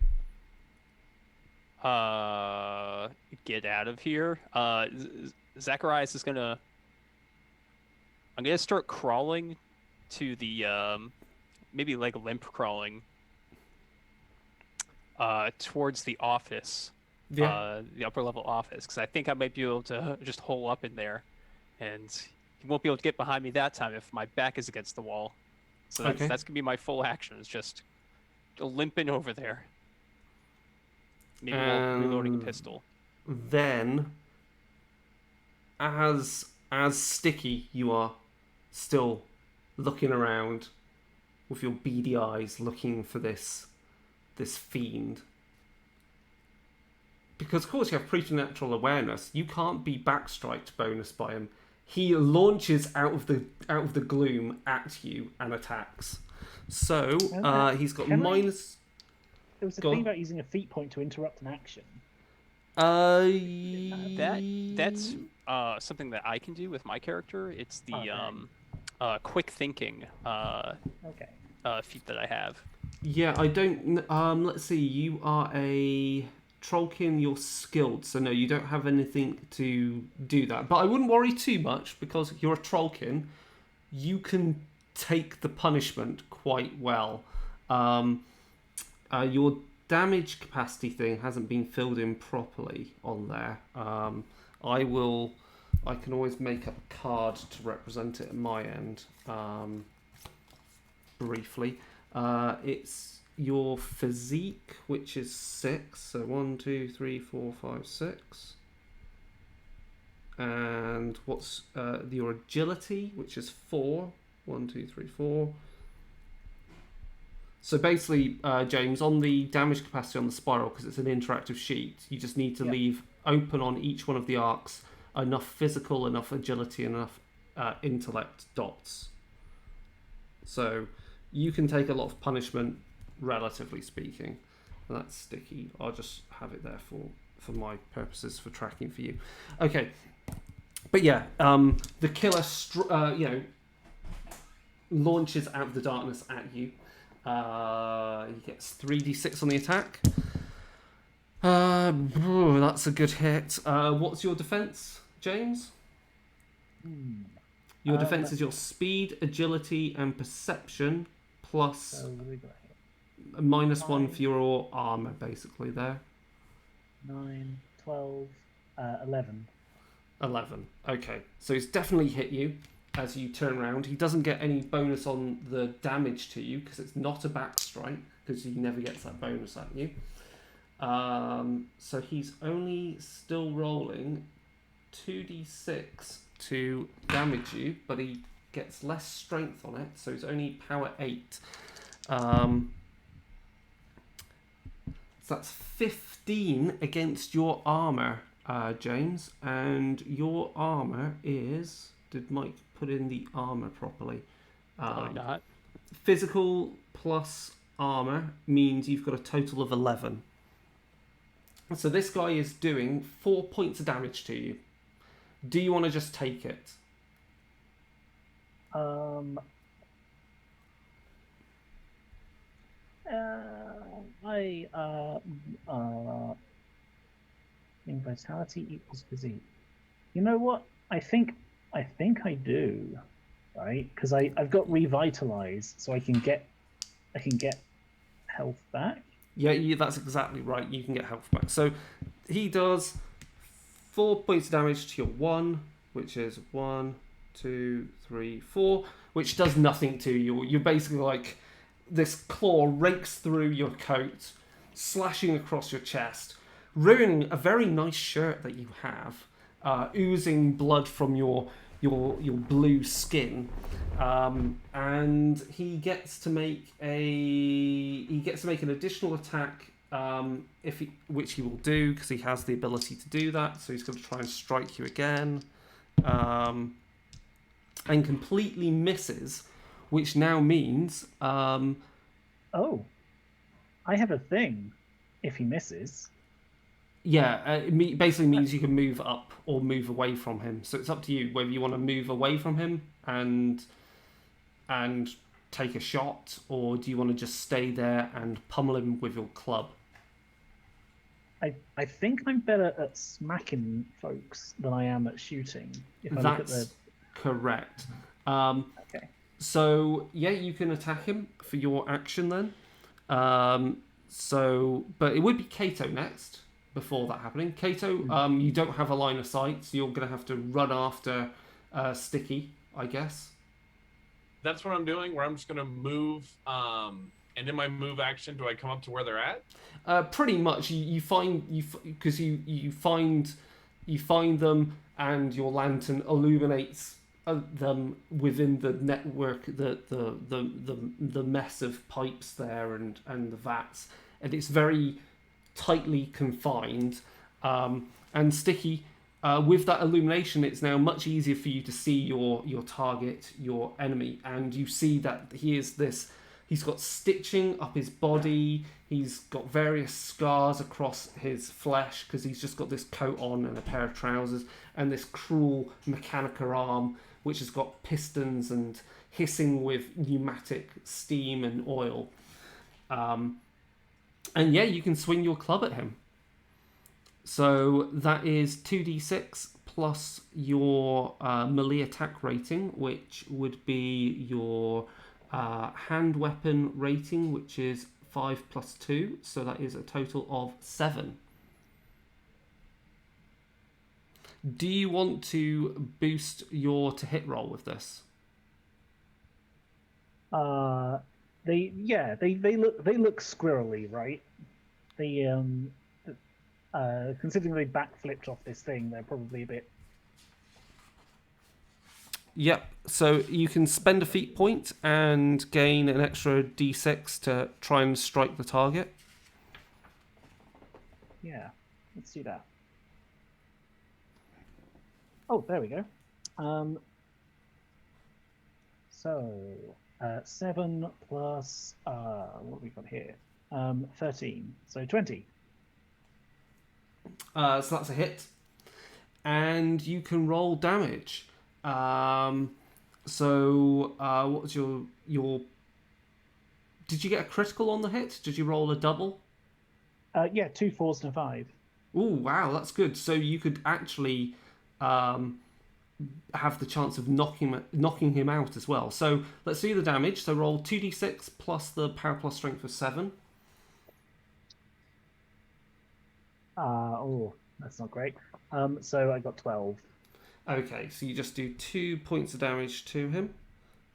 Get out of here. Zacharias is gonna. I'm gonna start crawling to the maybe like limp crawling towards the office. Yeah. The upper level office, because I think I might be able to just hole up in there, and he won't be able to get behind me that time if my back is against the wall. So that's gonna be my full action. Is just limping over there. Maybe while reloading a pistol. Then, as Sticky, you are still looking around with your beady eyes, looking for this fiend. Because of course you have preternatural awareness. You can't be backstriked bonus by him. He launches out of the gloom at you and attacks. So he's got minus. There was a Go thing on. about using a feat point to interrupt an action. That's something that I can do with my character. It's the quick thinking Okay. feat that I have. Yeah, I don't. Let's see. You are a Trollkin. You're skilled, so no, you don't have anything to do that. But I wouldn't worry too much because you're a Trollkin. You can take the punishment quite well. Your damage capacity thing hasn't been filled in properly on there. I can always make up a card to represent it at my end. Briefly. It's your physique, which is 6. So 1, 2, 3, 4, 5, 6. And what's your agility, which is 4. 1, 2, 3, 4. So basically, James, on the damage capacity on the spiral, because it's an interactive sheet, you just need to leave open on each one of the arcs enough physical, enough agility, enough intellect dots. So you can take a lot of punishment, relatively speaking. That's sticky. I'll just have it there for my purposes for tracking for you. Okay, but yeah, the killer, launches out of the darkness at you. He gets 3d6 on the attack. That's a good hit. What's your defense, James? Your defense is your speed, agility, and perception, plus So what do we got here? a -1 Fine. for your armor, basically, there. 9, 12, 11. 11. Okay, so he's definitely hit you as you turn around. He doesn't get any bonus on the damage to you because it's not a back strike, because he never gets that bonus at you. So he's only still rolling 2d6 to damage you, but he gets less strength on it, so he's only power 8. So that's 15 against your armor, James, and your armor is... Did Mike put in the armor properly? Probably not. Physical plus armor means you've got a total of 11. So this guy is doing 4 points of damage to you. Do you want to just take it? Vitality equals physique. You know what? I think I do, right? Because I've got revitalized, so I can get health back. Yeah, that's exactly right. You can get health back. So he does 4 points of damage to your 1, which is 1, 2, 3, 4, which does nothing to you. You're basically like, this claw rakes through your coat, slashing across your chest, ruining a very nice shirt that you have, oozing blood from your blue skin, and he gets to make an additional attack, which he will do because he has the ability to do that. So he's going to try and strike you again, and completely misses, which now means Oh, I have a thing. If he misses, it basically means you can move up or move away from him. So it's up to you whether you want to move away from him and take a shot, or do you want to just stay there and pummel him with your club? I think I'm better at smacking folks than I am at shooting. If I look at the... That's correct. Okay. So yeah, you can attack him for your action then. But it would be Kato next before that happening. Kato, you don't have a line of sight, so you're going to have to run after Sticky, I guess. That's what I'm doing, where I'm just going to move, and in my move action, do I come up to where they're at? Pretty much. You find them, and your lantern illuminates them within the network, the mess of pipes there and the vats, and it's very tightly confined. And Sticky, with that illumination, it's now much easier for you to see your target, your enemy, and you see that he's got stitching up his body, he's got various scars across his flesh because he's just got this coat on and a pair of trousers, and this cruel Mechanica arm which has got pistons and hissing with pneumatic steam and oil. And yeah, you can swing your club at him. So that is 2d6 plus your melee attack rating, which would be your hand weapon rating, which is 5 plus 2. So that is a total of 7. Do you want to boost your to hit roll with this? They look squirrely, right? Considering they backflipped off this thing, they're probably a bit... Yep, so you can spend a feat point and gain an extra d6 to try and strike the target. Yeah, let's do that. Oh, there we go. So 7 plus what have we got here? 13. So 20. So that's a hit. And you can roll damage. What's your? Did you get a critical on the hit? Did you roll a double? Yeah, 2 4s and a 5. Oh wow, that's good. So you could actually um, have the chance of knocking him out as well. So let's do the damage. So roll 2d6 plus the power plus strength of 7. Oh, that's not great. So I got 12. Okay, so you just do 2 points of damage to him.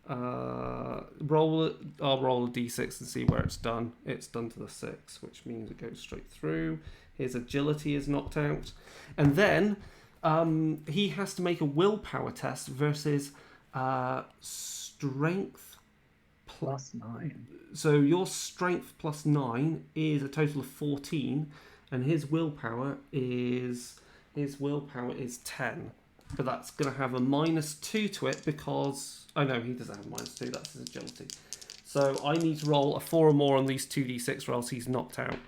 Roll. I'll roll a d6 and see where it's done. It's done to the 6, which means it goes straight through. His agility is knocked out, and then he has to make a willpower test versus strength Plus 9. So your strength plus 9 is a total of 14, and his willpower is 10. But that's going to have a -2 to it because no, he doesn't have -2. That's his agility. So I need to roll a 4 or more on these 2d6, or else he's knocked out.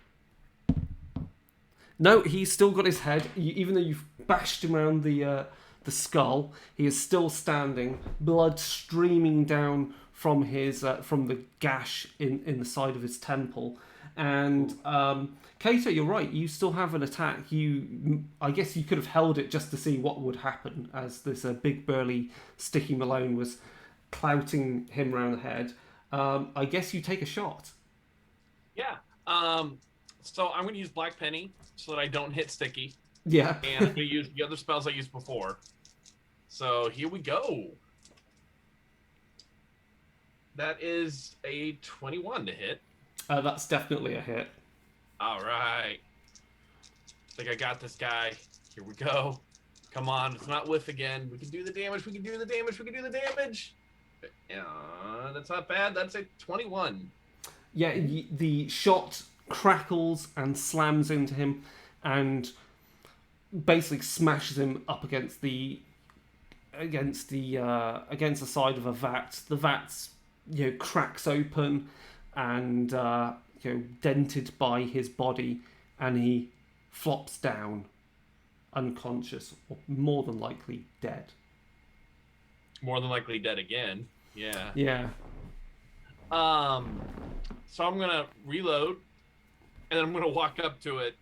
No, he's still got his head. Even though you've bashed him around the skull, he is still standing, blood streaming down from his from the gash in the side of his temple. And Kato, you're right. You still have an attack. I guess you could have held it just to see what would happen, as this big burly Sticky Malone was clouting him around the head. I guess you take a shot. Yeah. So I'm going to use Black Penny so that I don't hit Sticky. Yeah. And I'm going to use the other spells I used before. So here we go. That is a 21 to hit. That's definitely a hit. All right. I think I got this guy. Here we go. Come on, it's not whiff again. We can do the damage. We can do the damage. We can do the damage. That's not bad. That's a 21. Yeah, the shot crackles and slams into him, and basically smashes him up against the side of a vat. The vat's cracks open and dented by his body, and he flops down unconscious, or more than likely dead. More than likely dead again. Yeah. Yeah. So I'm gonna reload, and then I'm gonna walk up to it,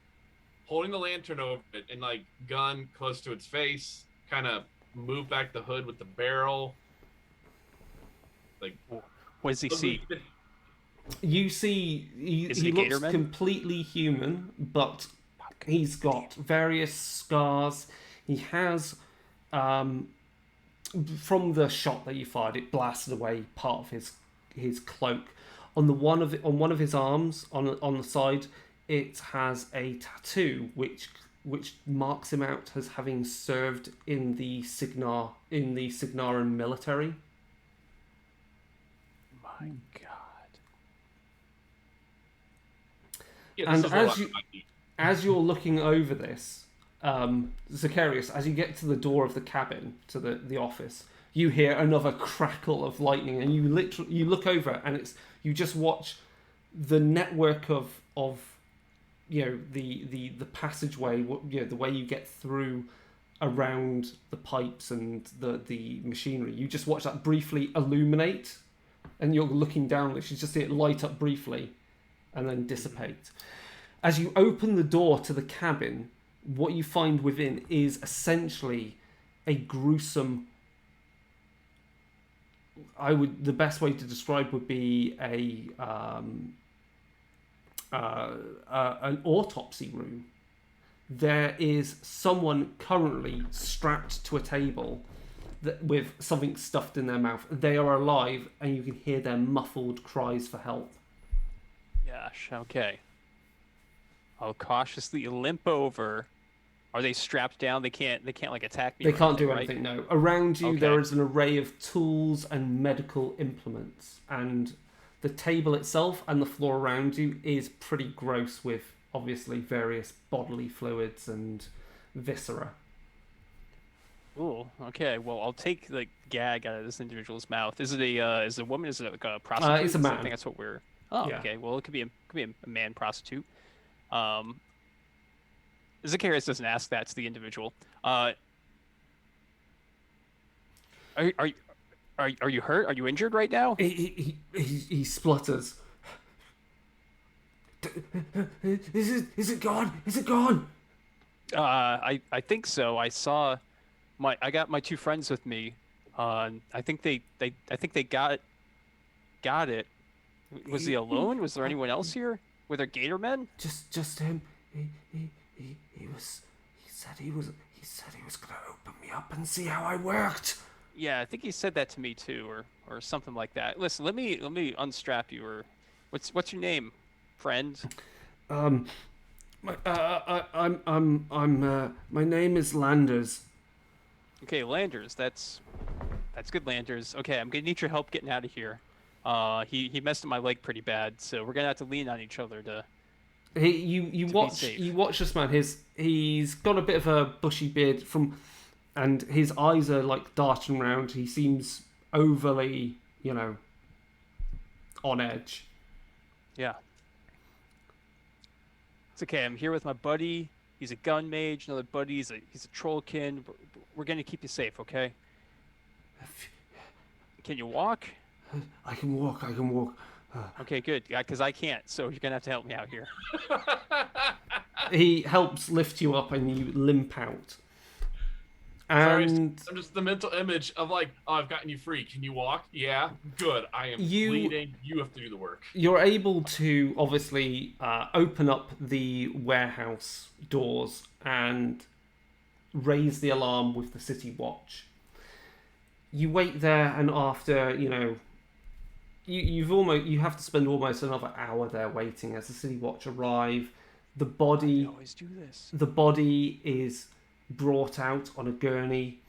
holding the lantern over it, and gun close to its face, kind of move back the hood with the barrel. What does he see? You see, he looks completely human, but he's got various scars. He has, from the shot that you fired, it blasted away part of his cloak. On one of his arms, on the side, it has a tattoo which marks him out as having served in the Signaran military. My God. Yeah, And as you're looking over this, Zacharias, as you get to the door of the cabin, to the office, you hear another crackle of lightning, and you look over, and you just watch the network of the passageway, the way you get through around the pipes and the machinery. You just watch that briefly illuminate, and you're looking down, you just see it light up briefly and then dissipate. As you open the door to the cabin, what you find within is essentially a gruesome... the best way to describe would be an autopsy room. There is someone currently strapped to a table with something stuffed in their mouth. They are alive, and you can hear their muffled cries for help. Gosh, okay. I'll cautiously limp over. Are they strapped down? They can't attack me. They can't do right? anything. No. Around you, Okay. there is an array of tools and medical implements, and the table itself and the floor around you is pretty gross, with obviously various bodily fluids and viscera. Ooh, okay. Well, I'll take the gag out of this individual's mouth. Is it a woman? Is it like a prostitute? It's a man. I think that's what we're. Oh, Yeah. okay. Well, it could be a man prostitute. Um, Zacharias doesn't ask that to the individual. Are are are you hurt? Are you injured right now? He splutters. Is it gone? Is it gone? I think so. I got my two friends with me. And I think they got it. Was he alone? Was there anyone else here? Were there Gator men? Just him. He was. He said he was gonna open me up and see how I worked. Yeah, I think he said that to me too, or something like that. Listen, let me unstrap you. Or what's your name, friend? Um, my name is Landers. Okay, Landers. That's good, Landers. Okay, I'm gonna need your help getting out of here. He messed up my leg pretty bad, so we're gonna have to lean on each other to. You watch this man. He's got a bit of a bushy beard and his eyes are like darting around. He seems overly, on edge. Yeah. It's okay. I'm here with my buddy. He's a gun mage. Another buddy. He's a trollkin. We're gonna keep you safe, okay? Can you walk? I can walk. Okay, good. Yeah, because I can't. So you're gonna have to help me out here. He helps lift you up, and you limp out. Sorry, And I'm just the mental image of like, oh, I've gotten you free. Can you walk? Yeah, good. I am You- bleeding. You have to do the work. you're able to obviously open up the warehouse doors and raise the alarm with the city watch. You wait there, and after you have to spend almost another hour there waiting as the city watch arrive. The I body always do this. the body is brought out on a gurney,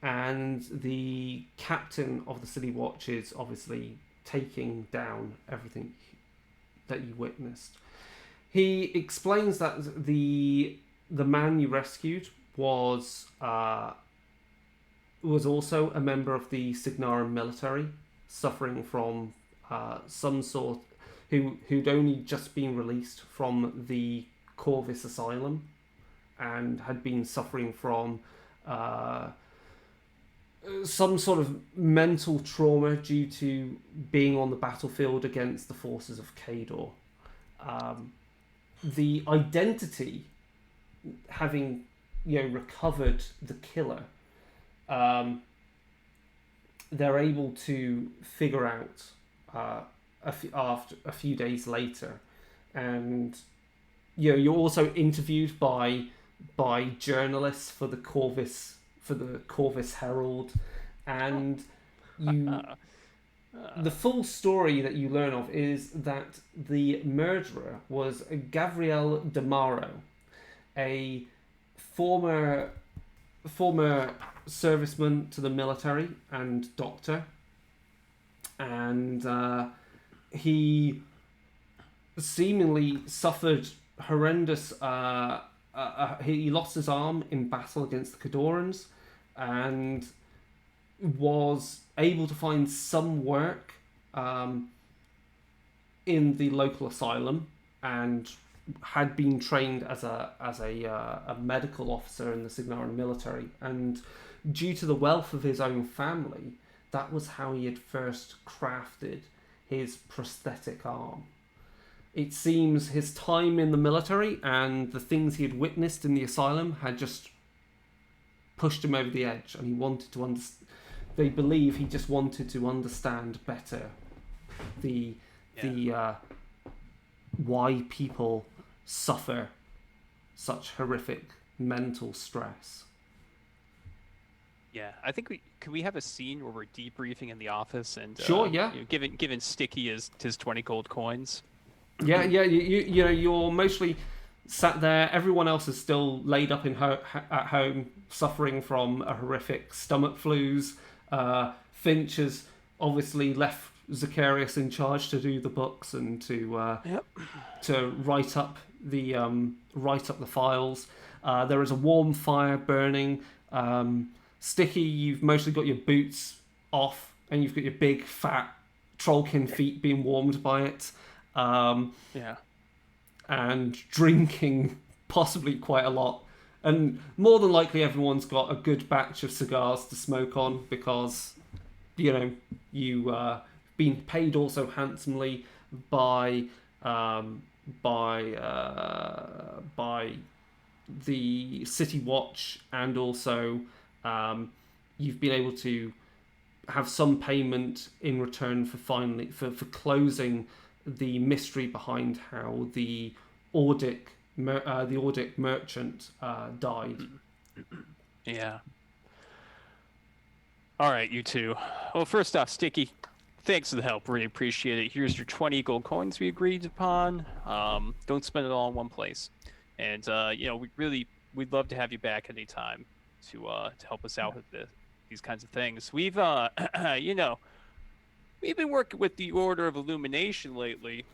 and the captain of the city watch is obviously taking down everything that you witnessed. He explains that the man you rescued was also a member of the Signaran military, suffering from some sort, who'd only just been released from the Corvus Asylum, and had been suffering from some sort of mental trauma due to being on the battlefield against the forces of Kador. The identity, having recovered the killer, they're able to figure out after a few days later, and you're also interviewed by journalists for the Corvus Herald, and the full story that you learn of is that the murderer was Gabriel Demaro, a former serviceman to the military and doctor, and he seemingly suffered horrendous. He lost his arm in battle against the Khadorans, and was able to find some work in the local asylum, and had been trained as a medical officer in the Signaran military. And due to the wealth of his own family, that was how he had first crafted his prosthetic arm. It seems his time in the military and the things he had witnessed in the asylum had just pushed him over the edge, and he wanted to they believe he just wanted to understand better the why people suffer such horrific mental stress. Yeah, I think could we have a scene where we're debriefing in the office and Sure, yeah. Giving Sticky his 20 gold coins. Yeah. You're mostly sat there. Everyone else is still laid up at home, suffering from a horrific stomach flus. Finch has obviously left Zacharias in charge to do the books and to write up the files. There is a warm fire burning. Sticky, you've mostly got your boots off, and you've got your big fat trollkin feet being warmed by it. Yeah. and drinking possibly quite a lot. And more than likely, everyone's got a good batch of cigars to smoke on because, you been paid also handsomely by um, by the City Watch, and also you've been able to have some payment in return for for closing the mystery behind how the Audit merchant died. Yeah. All right, you two. Well, first off, Sticky, thanks for the help. Really appreciate it. Here's your 20 gold coins we agreed upon. Don't spend it all in one place. And we'd love to have you back anytime to help us out with these kinds of things. We've we've been working with the Order of Illumination lately.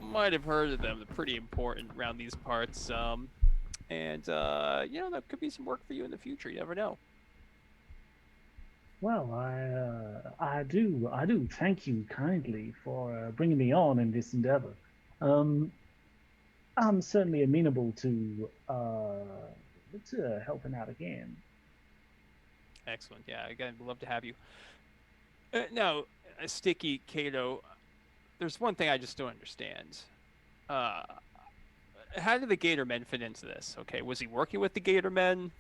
Might have heard of them. They're pretty important around these parts. That could be some work for you in the future. You never know. Well, I do thank you kindly for bringing me on in this endeavor. Um, I'm certainly amenable to helping out again. Excellent. Yeah, again, we'd love to have you. Now, Sticky, Kato, there's one thing I just don't understand. Uh, how did the Gator Men fit into this? Okay, was he working with the Gator Men?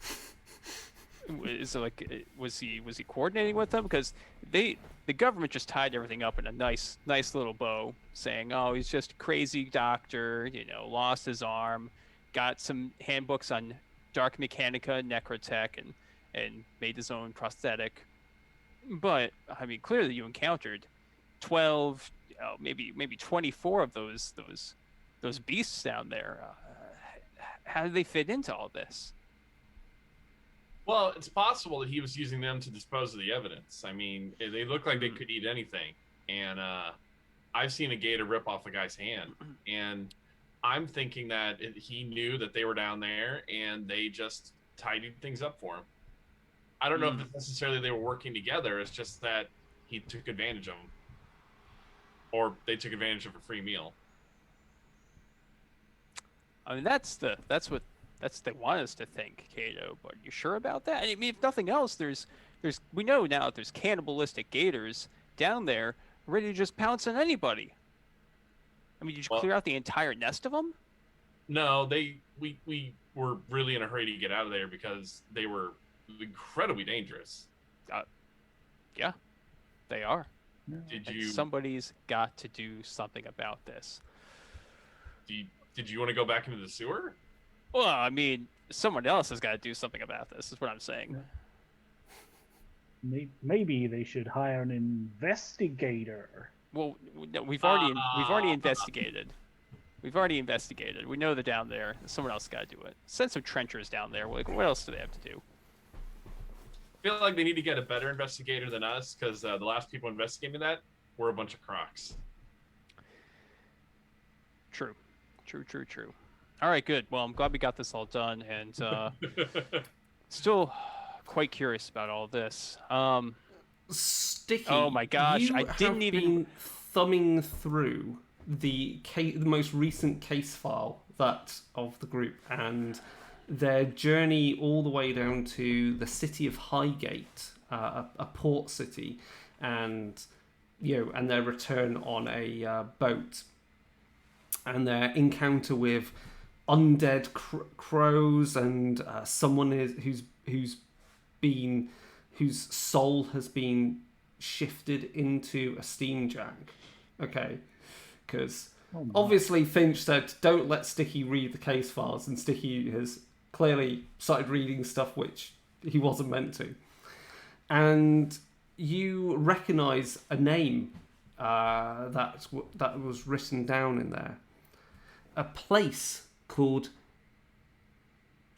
Was he coordinating with them? Because the government just tied everything up in a nice little bow, saying, oh, he's just a crazy doctor, lost his arm, got some handbooks on dark mechanica and necrotech, and made his own prosthetic. But I mean, clearly you encountered 12, maybe 24 of those beasts down there. How do they fit into all this? Well, it's possible that he was using them to dispose of the evidence. I mean, they look like they could eat anything. And I've seen a gator rip off a guy's hand. And I'm thinking that he knew that they were down there and they just tidied things up for him. I don't know if it's necessarily they were working together. It's just that he took advantage of them. Or they took advantage of a free meal. I mean, that's what they want us to think, Kato. But you sure about that? I mean, if nothing else, we know now that there's cannibalistic gators down there ready to just pounce on anybody. I mean, did you clear out the entire nest of them? No, we were really in a hurry to get out of there because they were incredibly dangerous. Yeah, they are. Somebody's got to do something about this. Did you want to go back into the sewer? Well, I mean, someone else has got to do something about this, is what I'm saying. Maybe they should hire an investigator. Well, no, we've already investigated. We've already investigated. We know they're down there. Someone else got to do it. Send some trenchers down there. Like, what else do they have to do? I feel like they need to get a better investigator than us because the last people investigating that were a bunch of crocs. True. All right, good. Well, I'm glad we got this all done, and still quite curious about all this. Sticky. Oh my gosh, I didn't even been thumbing through the most recent case file of the group and their journey all the way down to the city of Highgate, a port city, and their return on a boat, and their encounter with undead crows and someone whose soul has been shifted into a steam jack. Okay, because obviously Finch said don't let Sticky read the case files, and Sticky has clearly started reading stuff which he wasn't meant to. And you recognise a name that was written down in there. A place called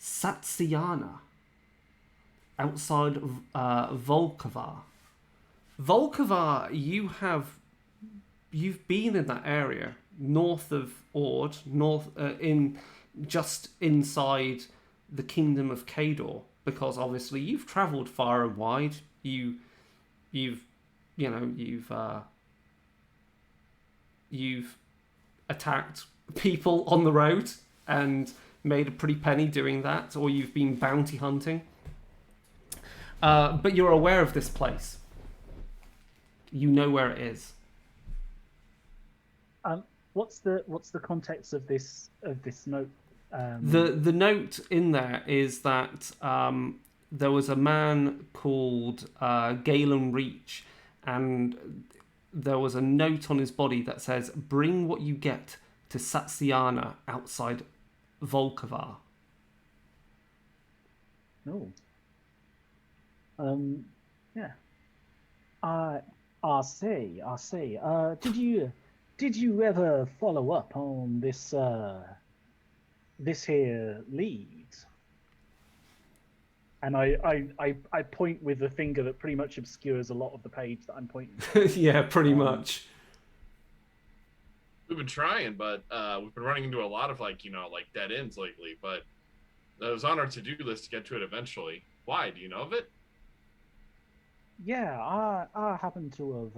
Satsiana outside Volkovar. Volkovar, you've been in that area north of Ord, just inside the kingdom of Kador, because obviously you've travelled far and wide. You've attacked people on the road and made a pretty penny doing that, or you've been bounty hunting. But you're aware of this place. You know where it is. What's the context of this note? The note in there is that there was a man called Galen Reach, and there was a note on his body that says, "Bring what you get to Satsiana outside Volkovar." No. Yeah. I say. Did you ever follow up on this here lead? And I point with the finger that pretty much obscures a lot of the page that I'm pointing to. Yeah, pretty much. We've been trying, but we've been running into a lot of dead ends lately. But it was on our to-do list to get to it eventually. Why? Do you know of it? Yeah, I happen to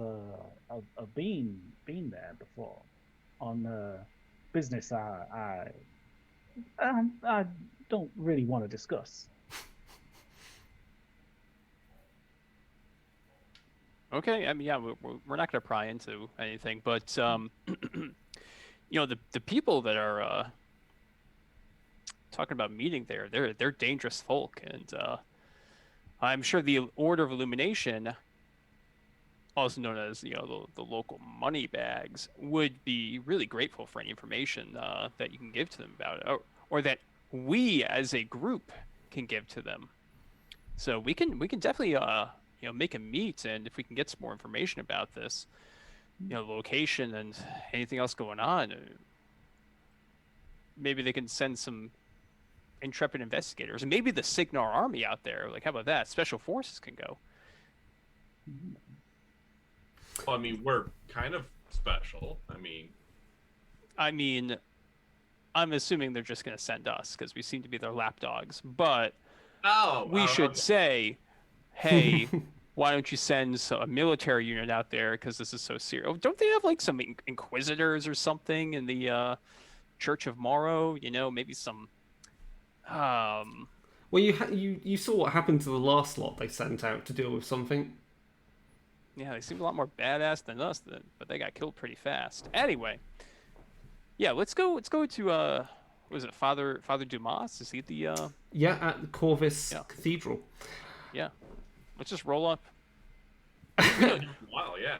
have been there before on business I don't really want to discuss. Okay, I mean, yeah, we're not going to pry into anything, but the people that are talking about meeting there, they're dangerous folk, and I'm sure the Order of Illumination, also known as the local money bags, would be really grateful for any information that you can give to them about it, or that we as a group can give to them. So we can definitely make a meet, and if we can get some more information about this, location and anything else going on, maybe they can send some intrepid investigators, and maybe the Signar army out there. Like, how about that? Special forces can go. Well, I mean, we're kind of special. I mean, I'm assuming they're just going to send us because we seem to be their lapdogs. But we should say, hey, why don't you send a military unit out there because this is so serious? Oh, don't they have like some inquisitors or something in the Church of Morrow? Maybe some. Well, you saw what happened to the last lot they sent out to deal with something. Yeah, they seem a lot more badass than us, but they got killed pretty fast. Anyway, yeah, let's go to was it Father Dumas? Is he the Yeah, at the Corvus Cathedral. Yeah. Let's just roll up. Wow, yeah.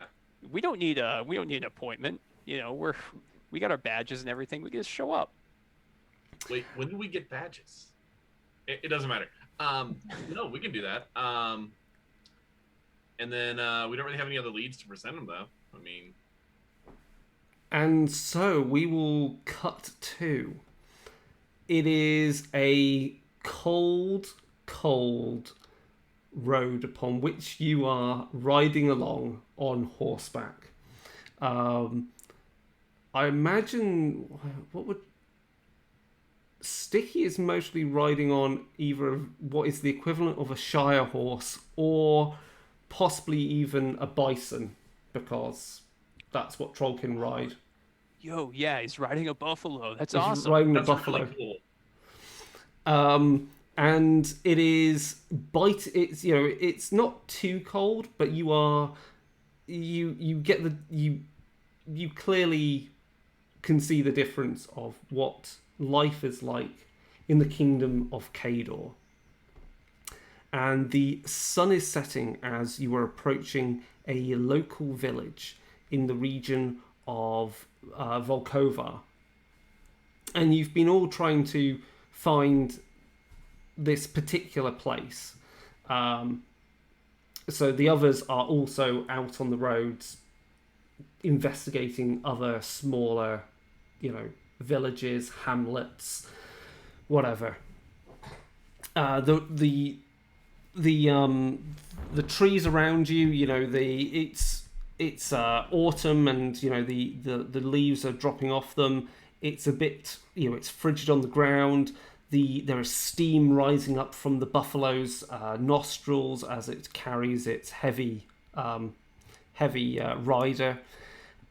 We don't need an appointment. We got our badges and everything. We can just show up. Wait, when do we get badges? It doesn't matter. No, we can do that. And then we don't really have any other leads to present them, though. And so we will cut to. It is a cold road upon which you are riding along on horseback. I imagine Sticky is mostly riding on either what is the equivalent of a Shire horse or possibly even a bison, because that's what Trollkin ride. Yo, yeah, he's riding a buffalo. That's He's awesome. riding a That's buffalo. really cool. And it is it's not too cold, but you clearly can see the difference of what life is like in the kingdom of Kador. And the sun is setting as you are approaching a local village in the region of Volkovar. And you've been all trying to find this particular place. So the others are also out on the roads investigating other smaller, villages, hamlets, whatever. The trees around you, it's autumn, and the leaves are dropping off them. It's a bit, it's frigid on the ground. There is steam rising up from the buffalo's nostrils as it carries its heavy rider,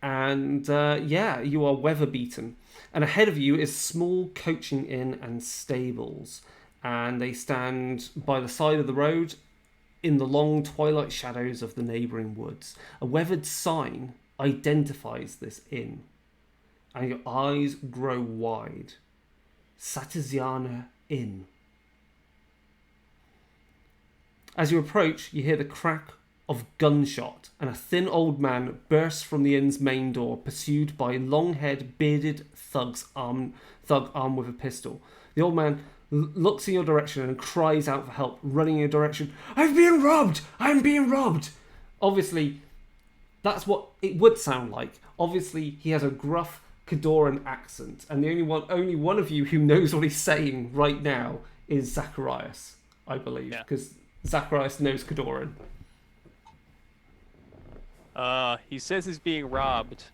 And you are weather beaten. And ahead of you is small coaching inn and stables. And they stand by the side of the road in the long twilight shadows of the neighbouring woods. A weathered sign identifies this inn. And your eyes grow wide. Satizyana Inn. As you approach, you hear the crack of gunshot, and a thin old man bursts from the inn's main door, pursued by long-haired, bearded thug armed with a pistol. The old man looks in your direction and cries out for help, running in your direction. "I'm being robbed! I'm being robbed!" Obviously, that's what it would sound like. Obviously, he has a gruff Cadoran accent, and the only one of you who knows what he's saying right now is Zacharias, I believe, because Zacharias knows Cadoran. He says he's being robbed.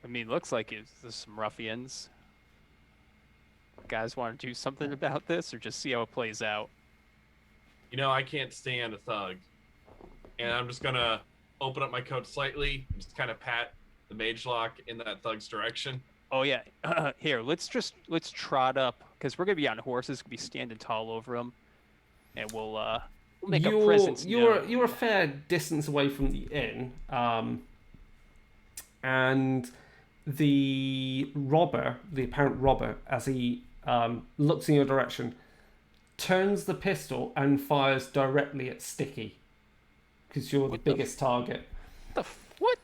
I mean, looks like there's some ruffians. Guys want to do something about this, or just see how it plays out? You know, I can't stand a thug. And I'm just gonna open up my coat slightly, and just kind of pat the mage lock in that thug's direction. Oh yeah, here, let's trot up, because we're gonna be on horses, gonna be standing tall over them, and we'll make a presence. You're a fair distance away from the inn, and the apparent robber, as he looks in your direction, turns the pistol and fires directly at Sticky, because you're the biggest target. What?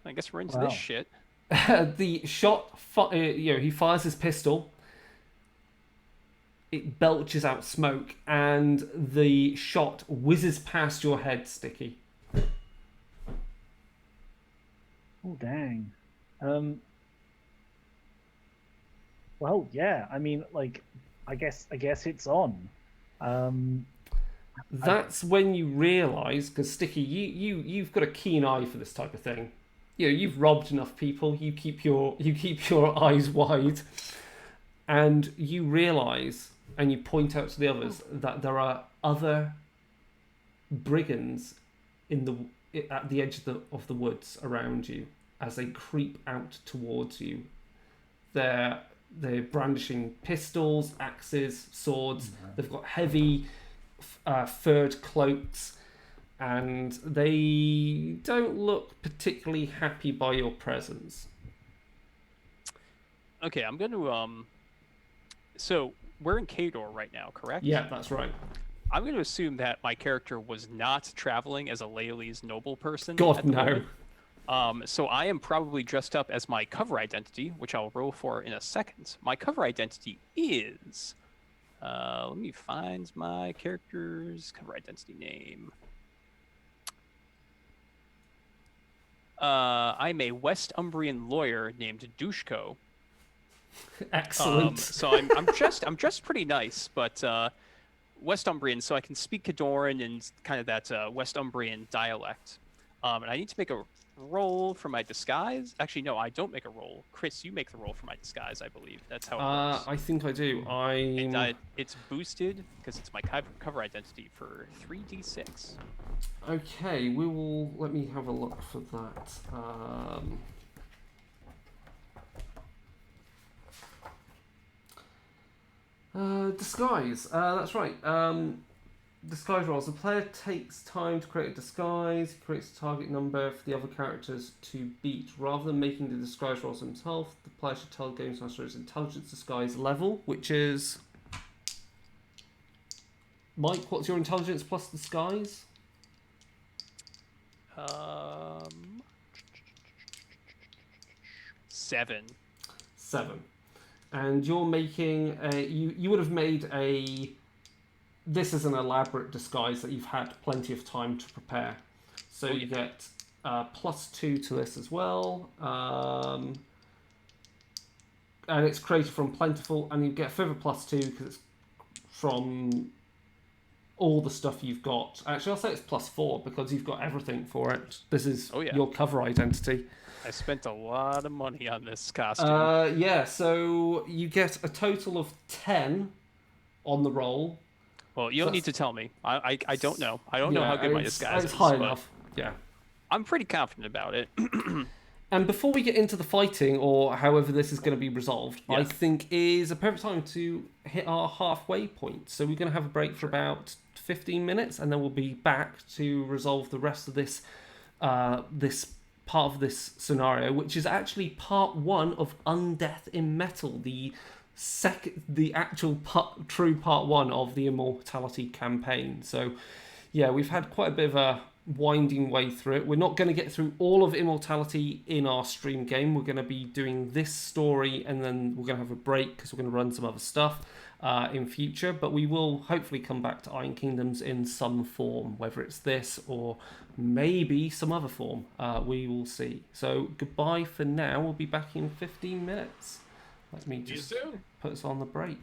I guess we're into this shit. The shot, he fires his pistol. It belches out smoke, and the shot whizzes past your head, Sticky. Oh dang. Well, yeah. I mean, like, I guess it's on. That's when you realise, because Sticky, you've got a keen eye for this type of thing. You know, you've robbed enough people. You keep your eyes wide, and you realise, and you point out to the others that there are other brigands at the edge of the woods around you as they creep out towards you. They're brandishing pistols, axes, swords. They've got heavy furred cloaks, and they don't look particularly happy by your presence. Okay, I'm going to so we're in Kador right now, correct? Yeah, that's right. I'm going to assume that my character was not traveling as a Laeli's noble person. God, no. So I am probably dressed up as my cover identity, which I'll roll for in a second. My cover identity is... let me find my character's cover identity name. I'm a West Umbrian lawyer named Dushko. Excellent. So I'm dressed pretty nice, but West Umbrian, so I can speak Cadoran and kind of that West Umbrian dialect. And I need to make a roll for my disguise. Actually, no, I don't make a roll. Chris, you make the roll for my disguise, I believe. That's how it works. I think I do. It's boosted because it's my cover identity for 3d6. Okay, let me have a look for that. Disguise. That's right. Disguise rolls. The player takes time to create a disguise, creates a target number for the other characters to beat. Rather than making the disguise rolls himself, the player should tell the game master his intelligence disguise level, which is... Mike, what's your intelligence plus disguise? 7. 7. And you're making you would have made a... This is an elaborate disguise that you've had plenty of time to prepare. So you get +2 to this as well. And it's created from Plentiful, and you get further +2 because it's from all the stuff you've got. Actually, I'll say it's +4 because you've got everything for it. This is your cover identity. I spent a lot of money on this costume. So you get a total of 10 on the roll. Well, you don't need to tell me. I don't know. I don't know how good my disguise is. It's high enough. Yeah. I'm pretty confident about it. And before we get into the fighting, or however this is going to be resolved, I Yeah. think is a perfect time to hit our halfway point. So we're going to have a break for about 15 minutes, and then we'll be back to resolve the rest of this this part of this scenario, which is actually part one of Undeath in Metal, the actual true part one of the Immortality campaign. So yeah, we've had quite a bit of a winding way through it. We're not going to get through all of Immortality in our stream game. We're going to be doing this story, and then we're going to have a break because we're going to run some other stuff in future. But we will hopefully come back to Iron Kingdoms in some form, whether it's this or maybe some other form. We will see. So goodbye for now. We'll be back in 15 minutes. Let me See you just soon. put us on the break.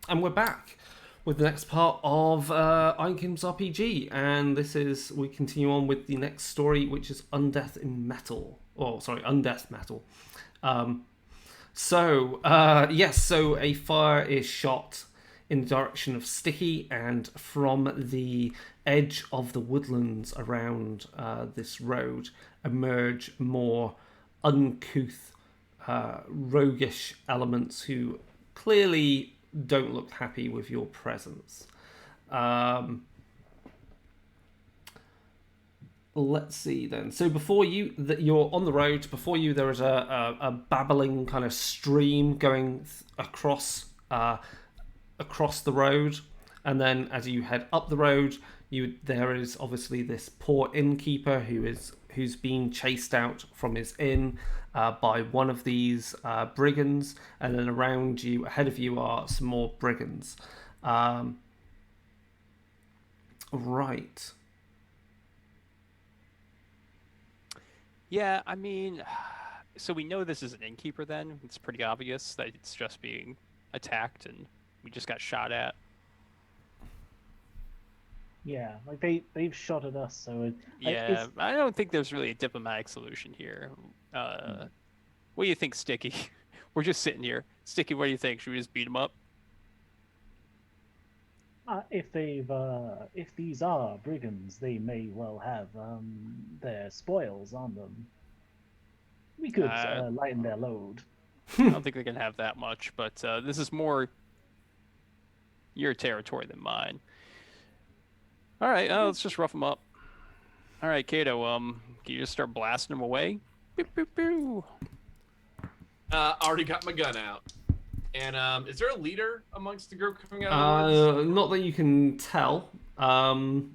And we're back with the next part of Ironkim's RPG, and we continue on with the next story, which is Undeath in Metal. Oh, sorry, Undeath Metal. So a fire is shot in the direction of Sticky, and from the edge of the woodlands around this road emerge more uncouth, roguish elements who clearly don't look happy with your presence. Let's see then. So before you, you're on the road. Before you, there is a babbling kind of stream going across the road, and then as you head up the road, there is obviously this poor innkeeper who's being chased out from his inn by one of these brigands, and then around you, ahead of you, are some more brigands. Right. Yeah, I mean, so we know this is an innkeeper then. It's pretty obvious that it's just being attacked and we just got shot at. Yeah, like they've shot at us, so Yeah, I don't think there's really a diplomatic solution here. What do you think, Sticky? We're just sitting here. Sticky, what do you think? Should we just beat him up? if these are brigands, they may well have their spoils on them. We could lighten their load. I don't think they can have that much, but this is more your territory than mine. All right, let's just rough them up. All right, Kato, can you just start blasting them away? Pew, pew, pew. Already got my gun out. And is there a leader amongst the group coming out of the woods? Not that you can tell. Then I'm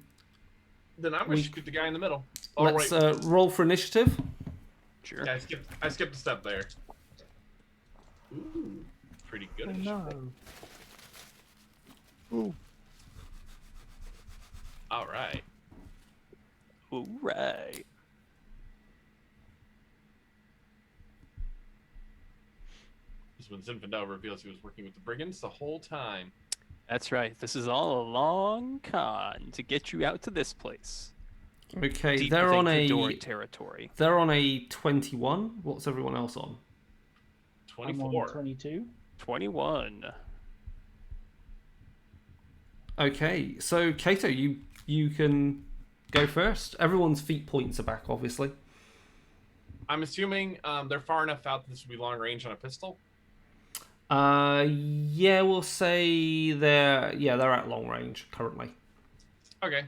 going to shoot the guy in the middle. Let's roll for initiative. Sure. Yeah, I skipped a step there. Ooh, pretty good initiative. No. Ooh. All right. All right. This is when Zinfandel reveals he was working with the brigands the whole time. That's right. This is all a long con to get you out to this place. Okay, Deep they're on within a Kandori territory. They're on a 21. What's everyone else on? 24. I'm on 22. 21. Okay, so Kato, you can go first. Everyone's feet points are back, obviously. I'm assuming they're far enough out that this would be long range on a pistol. Yeah, we'll say they're at long range currently. Okay.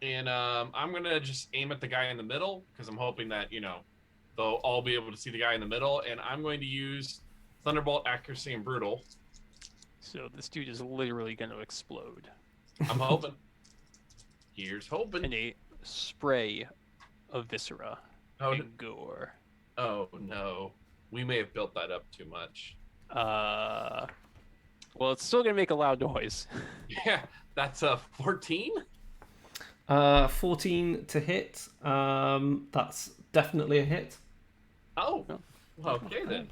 And I'm gonna just aim at the guy in the middle because I'm hoping that they'll all be able to see the guy in the middle, and I'm going to use Thunderbolt, Accuracy, and Brutal. So this dude is literally going to explode. I'm hoping. Here's hoping. In a spray of viscera and gore. Oh no, we may have built that up too much. Well, it's still going to make a loud noise. Yeah, that's a 14. 14 to hit. That's definitely a hit. Oh, well, okay then.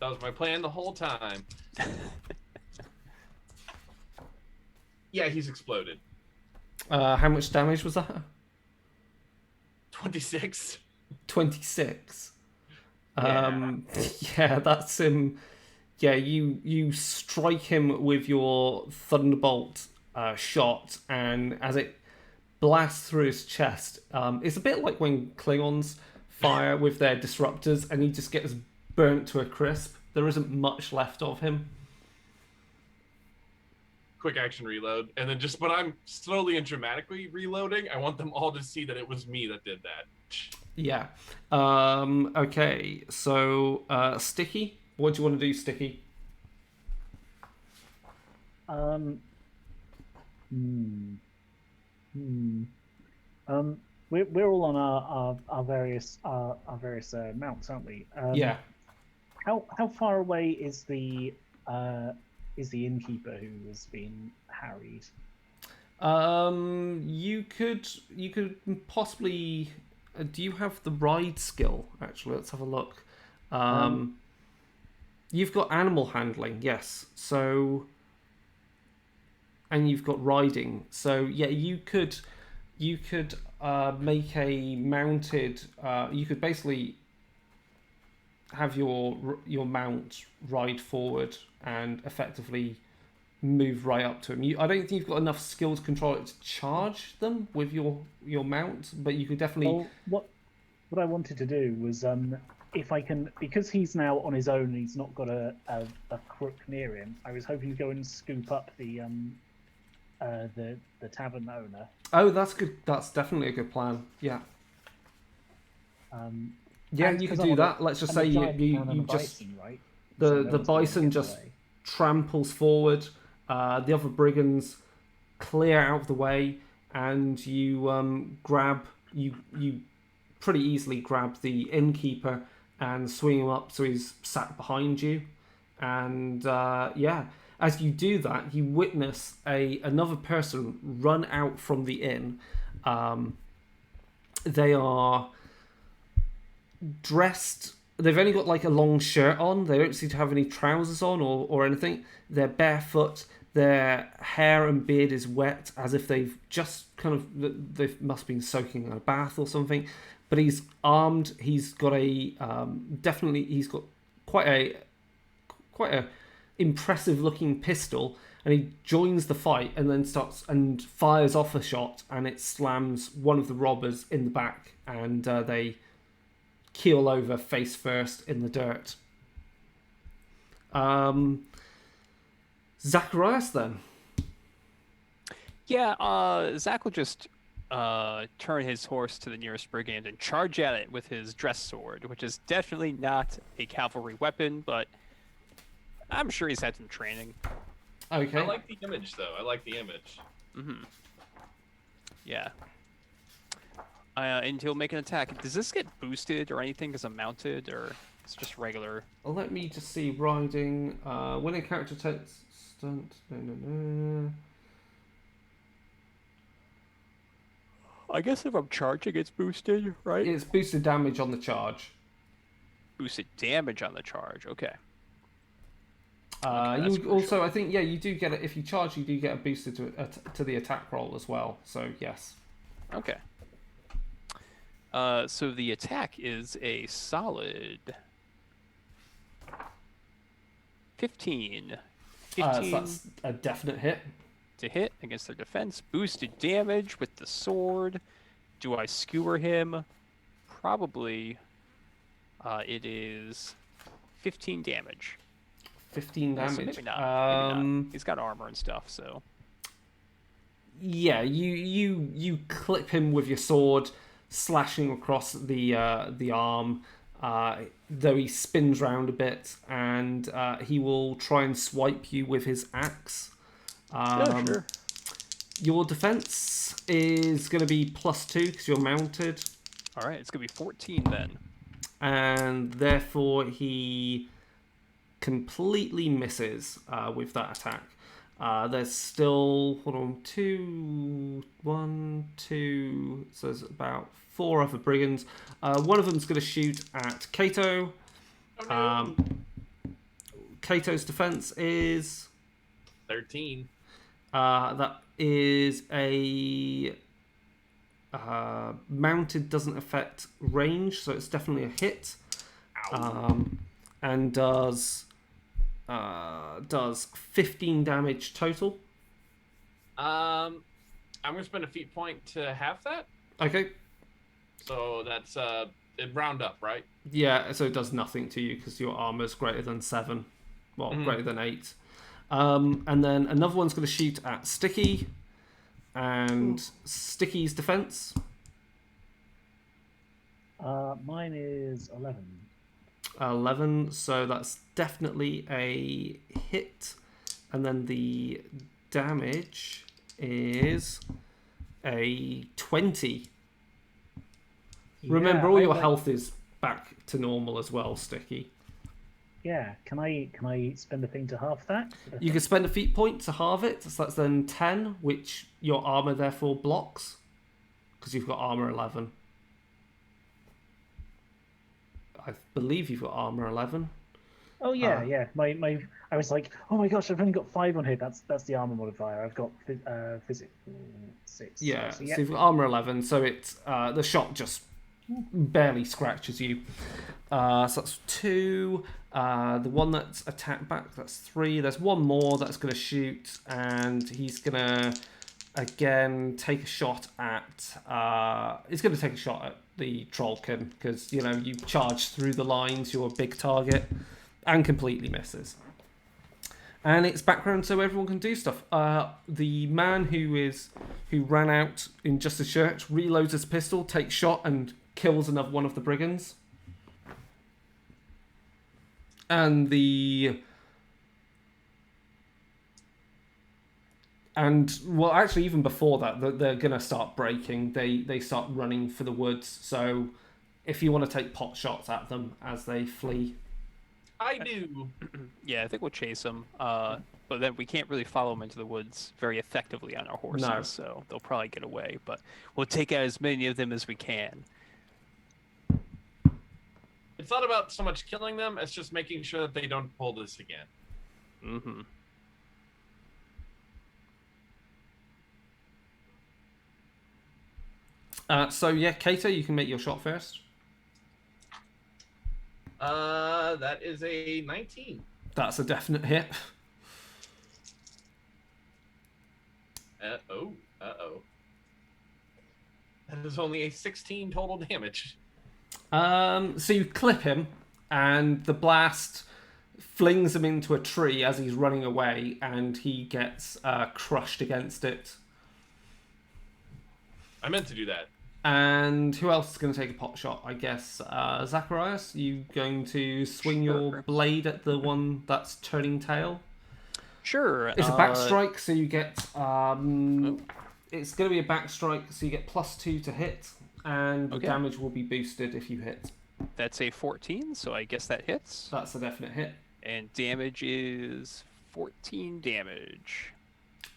That was my plan the whole time. Yeah, he's exploded. How much damage was that? 26. 26. Yeah. Yeah, that's him. Yeah, you strike him with your thunderbolt shot, and as it blasts through his chest, it's a bit like when Klingons fire with their disruptors, and he just gets burnt to a crisp. There isn't much left of him. Quick action reload, and then just when I'm slowly and dramatically reloading, I want them all to see that it was me that did that. Yeah. Okay, so Sticky, what do you want to do, Sticky? We're all on our various mounts, aren't we? Yeah. How far away is the innkeeper who has been harried? You could possibly. Do you have the ride skill? Actually, let's have a look. You've got animal handling, yes. So, and you've got riding. So yeah, you could make a mounted. You could basically have your mount ride forward and effectively move right up to him. I don't think you've got enough skill to control it to charge them with your mount, but you could definitely. Well, what I wanted to do was if I can, because he's now on his own, and he's not got a crook near him. I was hoping to go and scoop up the tavern owner. Oh, that's good. That's definitely a good plan. Yeah. Yeah, And you could 'cause do I'm that. Let's just say you just bison, right? the So no the one's gonna bison get just away. tramples forward. The other brigands clear out of the way, and you grab you pretty easily grab the innkeeper and swing him up so he's sat behind you. And yeah, as you do that, you witness another person run out from the inn. They are dressed. They've only got like a long shirt on. They don't seem to have any trousers on or anything. They're barefoot. Their hair and beard is wet, as if they've just they must have been soaking in a bath or something. But he's armed. He's got he's got quite a impressive looking pistol, and he joins the fight and then starts and fires off a shot, and it slams one of the robbers in the back, and they keel over face first in the dirt. Zacharias then. Yeah, Zach will just turn his horse to the nearest brigand and charge at it with his dress sword, which is definitely not a cavalry weapon, but I'm sure he's had some training. Okay. I like the image, though. I like the image. Mm-hmm. Yeah. And he'll make an attack. Does this get boosted or anything because I'm mounted, or it's just regular? Let me just see. Riding. When a character takes stunt. No. I guess if I'm charging, it's boosted, right? It's boosted damage on the charge. Boosted damage on the charge. Okay. You also, I think, you do get it if you charge. You do get a booster to the attack roll as well. So yes. Okay. So the attack is a solid 15. 15 So that's a definite hit. to hit against their defense. Boosted damage with the sword. Do I skewer him? Probably. It is 15 damage. 15 So damage. maybe not. Maybe not. He's got armor and stuff, so. Yeah, you clip him with your sword, slashing across the arm. Though he spins round a bit, and he will try and swipe you with his axe. Yeah, sure. Your defense is going to be +2 because you're mounted, All right, it's gonna be 14 then. and therefore he completely misses with that attack. There's still, hold on, 1, 2, so there's about 4 other brigands. One of them's going to shoot at Kato. Oh, no. Kato's defense is 13. that is a mounted, doesn't affect range, so it's definitely a hit. Ow. And does 15 damage total. I'm gonna spend a feat point to half that. Okay. So that's it round up, right? Yeah, so it does nothing to you because your armor's greater than 7. Well, Mhm. greater than 8. And then another one's going to shoot at Sticky. And Sticky's defense. Mine is 11. 11, so that's definitely a hit. And then the damage is a 20. Remember, all your health is back to normal as well, Sticky. Yeah, can I spend a thing to half that? You can spend a feat point to halve it, so that's then 10, which your armor therefore blocks, because you've got armor 11. I believe you've got armor 11. Oh yeah. My I was like, oh my gosh, I've only got 5 on here. That's the armor modifier. I've got physics 6. Yeah, So so you've got armor 11, so it's the shot just barely scratches you. So that's 2. The one that's attacked back, that's 3. There's one more that's going to shoot, and he's going to again take a shot at. He's going to take a shot at the Trollkin because you charge through the lines. You're a big target, and completely misses. And it's background so everyone can do stuff. The man who ran out in just a shirt reloads his pistol, takes shot, and kills another one of the brigands. And actually, even before that, they're gonna start breaking. They start running for the woods. So, if you want to take pot shots at them as they flee, I do. Yeah, I think we'll chase them. But then we can't really follow them into the woods very effectively on our horses, No. so they'll probably get away. But we'll take out as many of them as we can. It's not about so much killing them; it's just making sure that they don't pull this again. Mm-hmm. So yeah, Kato, you can make your shot first. That is a 19. That's a definite hit. Uh-oh. That is only a 16 total damage. So you clip him, and the blast flings him into a tree as he's running away, and he gets crushed against it. I meant to do that. And who else is going to take a pot shot? I guess Zacharias, you going to swing your blade at the one that's turning tail? Sure. It's a back strike, so you get... It's going to be a back strike, so you get +2 to hit, and the damage will be boosted if you hit. That's a 14, so I guess that hits. That's a definite hit. And damage is 14 damage.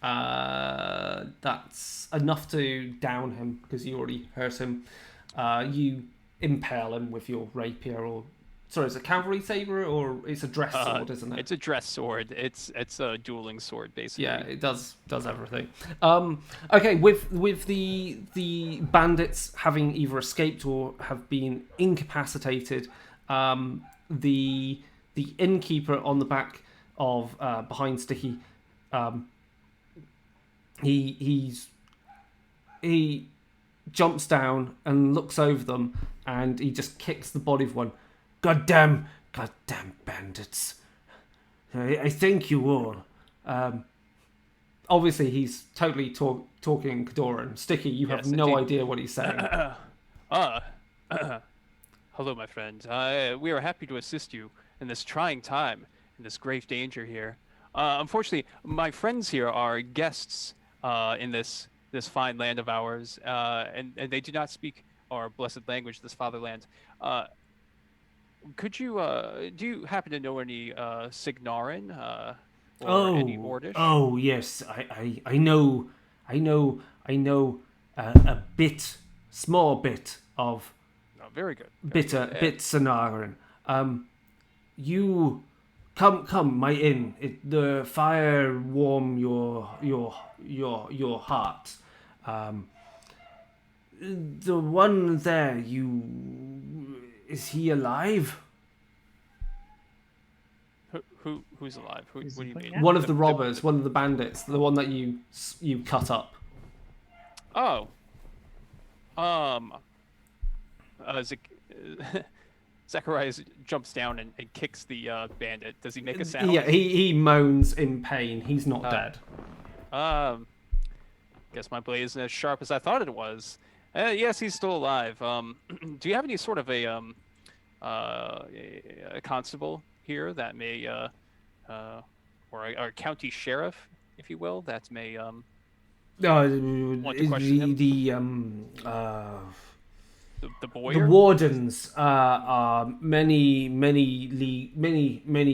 That's enough to down him because you already hurt him. You impale him with your rapier, or sorry, is it a cavalry saber or it's a dress sword, isn't it? It's a dress sword. It's a dueling sword, basically. Yeah, it does everything. Okay, with the bandits having either escaped or have been incapacitated, the innkeeper on the back of behind Sticky. He jumps down and looks over them, and he just kicks the body of one. Goddamn bandits! I thank you all. Obviously, he's totally talking Kadoran. Sticky, you have no idea what he's saying. Hello, my friend. We are happy to assist you in this trying time, in this grave danger here. Unfortunately, my friends here are guests in this fine land of ours, and they do not speak our blessed language, this fatherland. Could you do you happen to know any Signarin or any Ordish? Oh yes, I know a small bit of very good. bit Signarin. You come my inn. The fire warm your heart. The one there, is he alive? Who's alive? What do you mean? One of the robbers, one of the bandits, the one that you cut up. Oh. Zacharias jumps down and kicks the bandit. Does he make a sound? Yeah, he moans in pain. He's not dead. Guess my blade isn't as sharp as I thought it was. Yes, he's still alive. Do you have any sort of a constable here that may, or a county sheriff, if you will, that may want to question him? The boyar? The wardens are many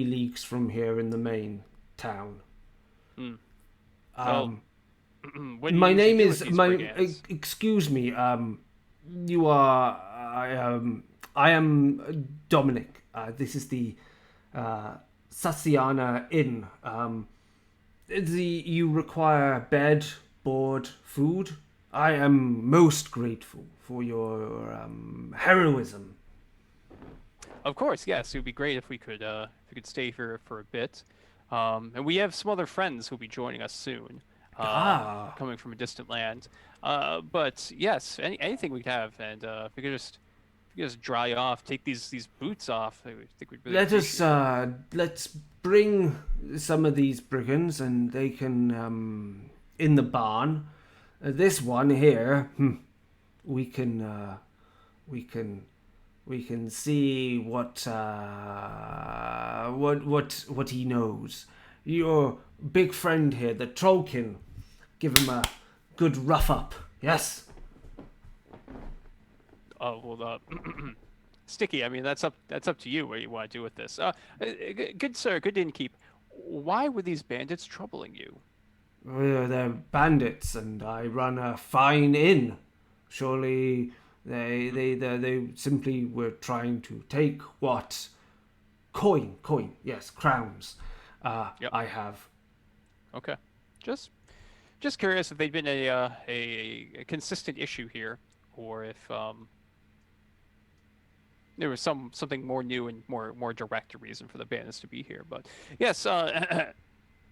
leagues from here in the main town. My name is excuse me. You are I am Dominic. This is the Sasiana Inn. You require bed, board, food. I am most grateful for your heroism. Of course, yes. It would be great if we could stay here for a bit. And we have some other friends who'll be joining us soon, Ah, coming from a distant land. But yes, anything we could have, and if we could just dry off, take these boots off, I think we'd really appreciate it. let's bring some of these brigands, and they can in the barn. This one here, we can we can we can see what he knows. Your big friend here, the Trollkin, give him a good rough up. Yes. Oh well, Sticky. I mean, that's up to you what you want to do with this. Good sir, good innkeep. Why were these bandits troubling you? Well, they're bandits, and I run a fine inn. Surely they simply were trying to take what coin, yes, crowns. Yep. I have. Okay, just curious if they'd been a consistent issue here, or if there was something more new and more direct reason for the bandits to be here. But yes,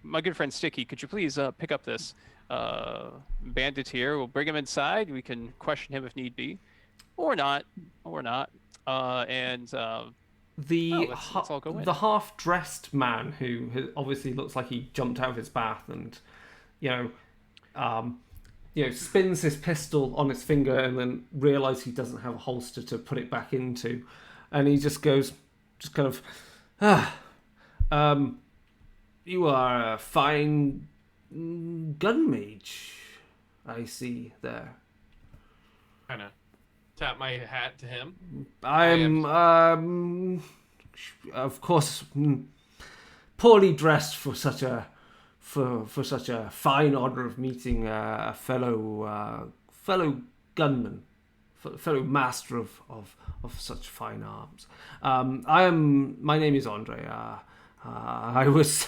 my good friend Sticky, could you please pick up this bandit here? We'll bring him inside. We can question him if need be, or not, or not. The Let's all go in. the half-dressed man who obviously looks like he jumped out of his bath and you know spins his pistol on his finger and then realizes he doesn't have a holster to put it back into, and he just goes, just kind of, you are a fine gun mage, I see there. Kind of tap my hat to him. I'm, of course, poorly dressed for such a fine honor of meeting a fellow gunman, fellow master of such fine arms. My name is Andre. I was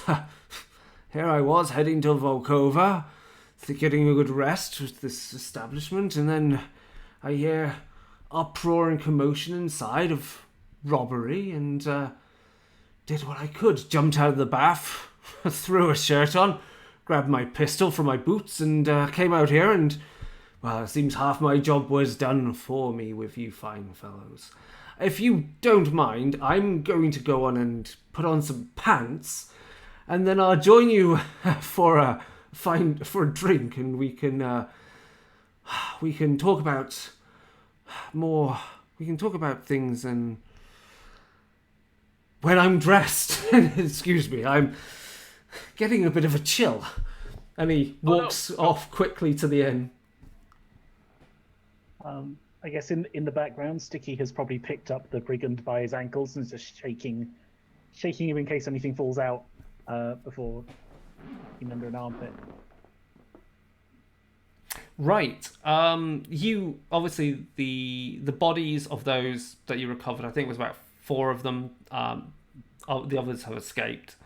here. I was heading to Volkova, getting a good rest with this establishment, and then I hear uproar and commotion inside of robbery, and did what I could. Jumped out of the bath, threw a shirt on, grabbed my pistol from my boots, and came out here, and, well, it seems half my job was done for me with you fine fellows. If you don't mind, I'm going to go on and put on some pants, and then I'll join you for a drink, and we can talk about more. We can talk about things, and when I'm dressed. Excuse me, I'm getting a bit of a chill. And he walks off quickly to the inn. I guess in the background, Sticky has probably picked up the brigand by his ankles and is just shaking him in case anything falls out before him under an armpit. Right. You obviously the bodies of those that you recovered, I think it was about 4 of them. The others have escaped.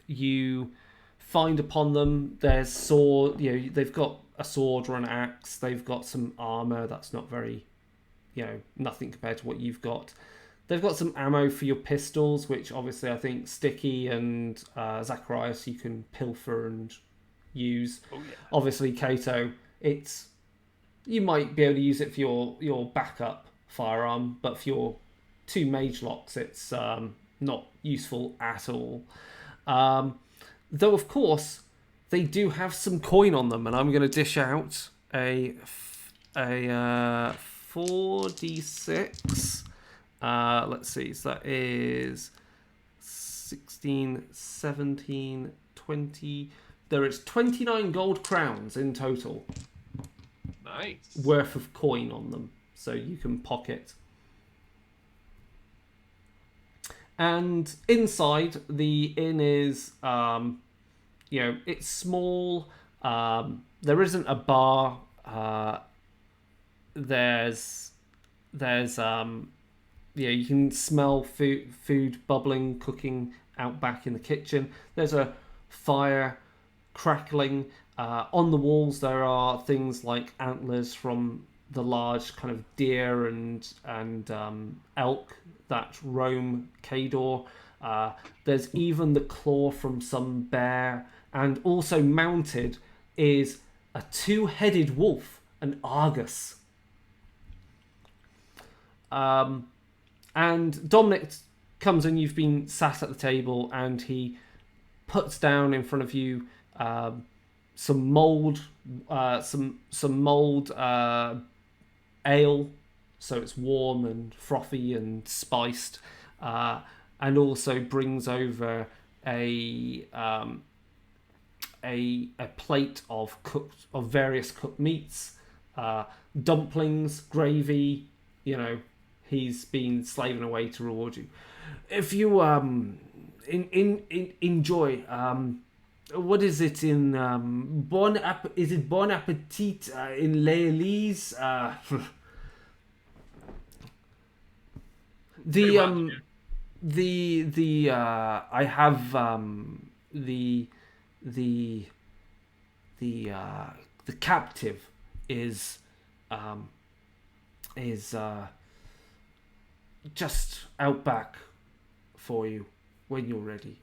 You find upon them there's sword. They've got a sword or an axe. They've got some armor that's not very, nothing compared to what you've got. They've got some ammo for your pistols, which obviously I think Sticky and Zacharias you can pilfer and use. Oh, yeah. Obviously, Kato, you might be able to use it for your backup firearm, but for your 2 mage locks, it's not useful at all. Though, of course, they do have some coin on them, and I'm going to dish out a 4d6. Let's see, so that is 16, 17, 20. There is 29 gold crowns in total. Nice. Worth of coin on them, so you can pocket. And inside, the inn is, it's small. There isn't a bar. There's yeah, you can smell food bubbling, cooking out back in the kitchen. There's a fire crackling. On the walls, there are things like antlers from the large kind of deer and elk that roam Kador. There's even the claw from some bear, and also mounted is a two-headed wolf, an Argus. And Dominic comes in. You've been sat at the table, and he puts down in front of you some mulled, some mulled ale, so it's warm and frothy and spiced, and also brings over a plate of various cooked meats, dumplings, gravy. You know, he's been slaving away to reward you. If you enjoy, what is it in is it bon appetit in Lealese? I have the captive is just out back for you when you're ready.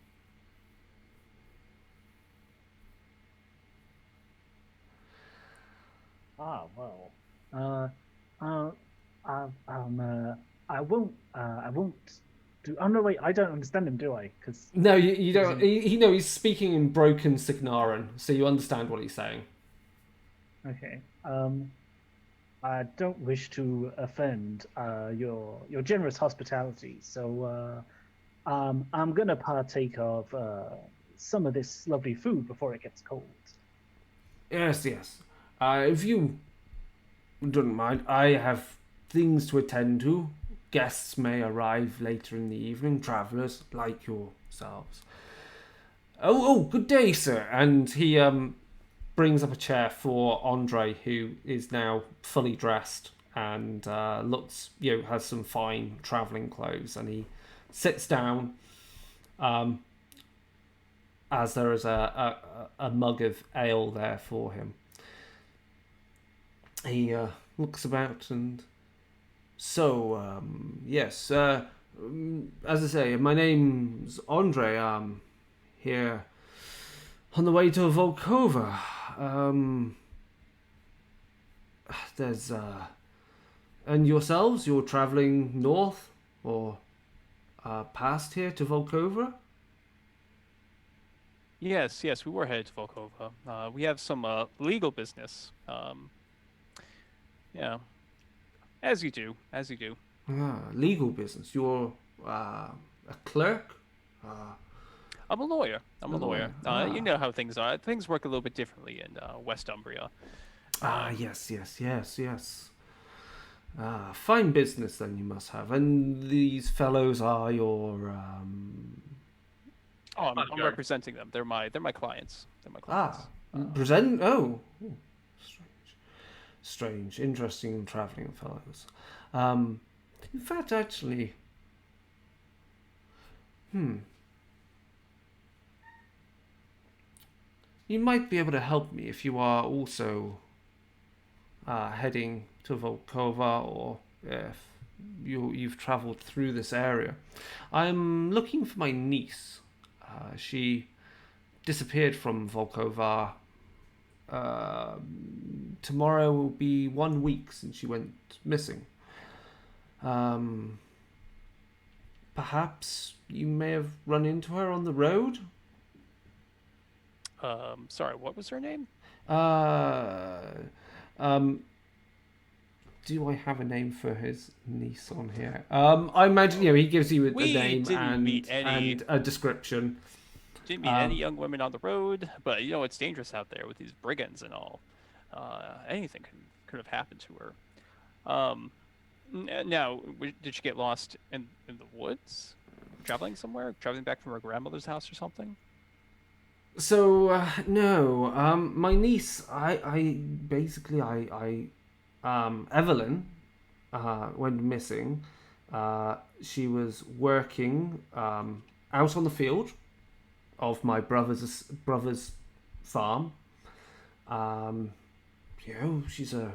Ah, well. I won't do. Oh no, wait. I don't understand him, do I? Because No, you don't. He's speaking in broken Signaran, so you understand what he's saying. okay. I don't wish to offend your generous hospitality, so I'm gonna partake of some of this lovely food before it gets cold. Yes. If you don't mind, I have things to attend to. Guests may arrive later in the evening, travellers like yourselves. Oh, good day, sir. And he brings up a chair for Andre, who is now fully dressed and looks, has some fine travelling clothes, and he sits down. As there is a mug of ale there for him. He looks about and... So, yes, as I say, my name's Andre. I'm here on the way to Volkova. There's... And yourselves, you're travelling north or past here to Volkova? Yes, we were headed to Volkova. We have some legal business. Yeah, as you do. Legal business. You're a clerk? I'm a lawyer. A lawyer. You know how things are. Things work a little bit differently in West Umbria. Yes. Fine business then you must have. And these fellows are your... Oh, I'm representing them. They're my clients. Present... Oh, strange. Interesting travelling fellows. In fact, actually... You might be able to help me if you are also heading to Volkova, or if you've travelled through this area. I'm looking for my niece. She disappeared from Volkova. Tomorrow will be 1 week since she went missing. Perhaps you may have run into her on the road? Sorry, what was her name? Do I have a name for his niece on here? I imagine he gives you a name and a description. Didn't meet any young women on the road, but it's dangerous out there with these brigands and all. Anything could have happened to her. Now, did she get lost in the woods? Traveling somewhere? Traveling back from her grandmother's house or something? So no, my niece, Evelyn, went missing. She was working out on the field of my brother's farm. She's a,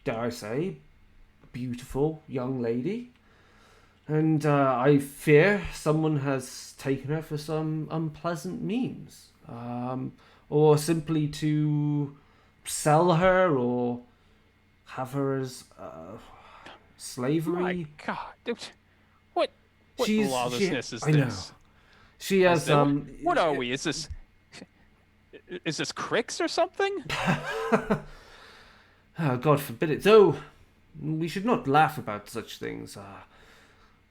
dare I say, beautiful young lady. And I fear someone has taken her for some unpleasant means. Or simply to sell her or have her as slavery. My God, dude, what She's lawlessness is I know. this? She has What are we? Is this Cricks or something? Oh, God forbid it. Though we should not laugh about such things.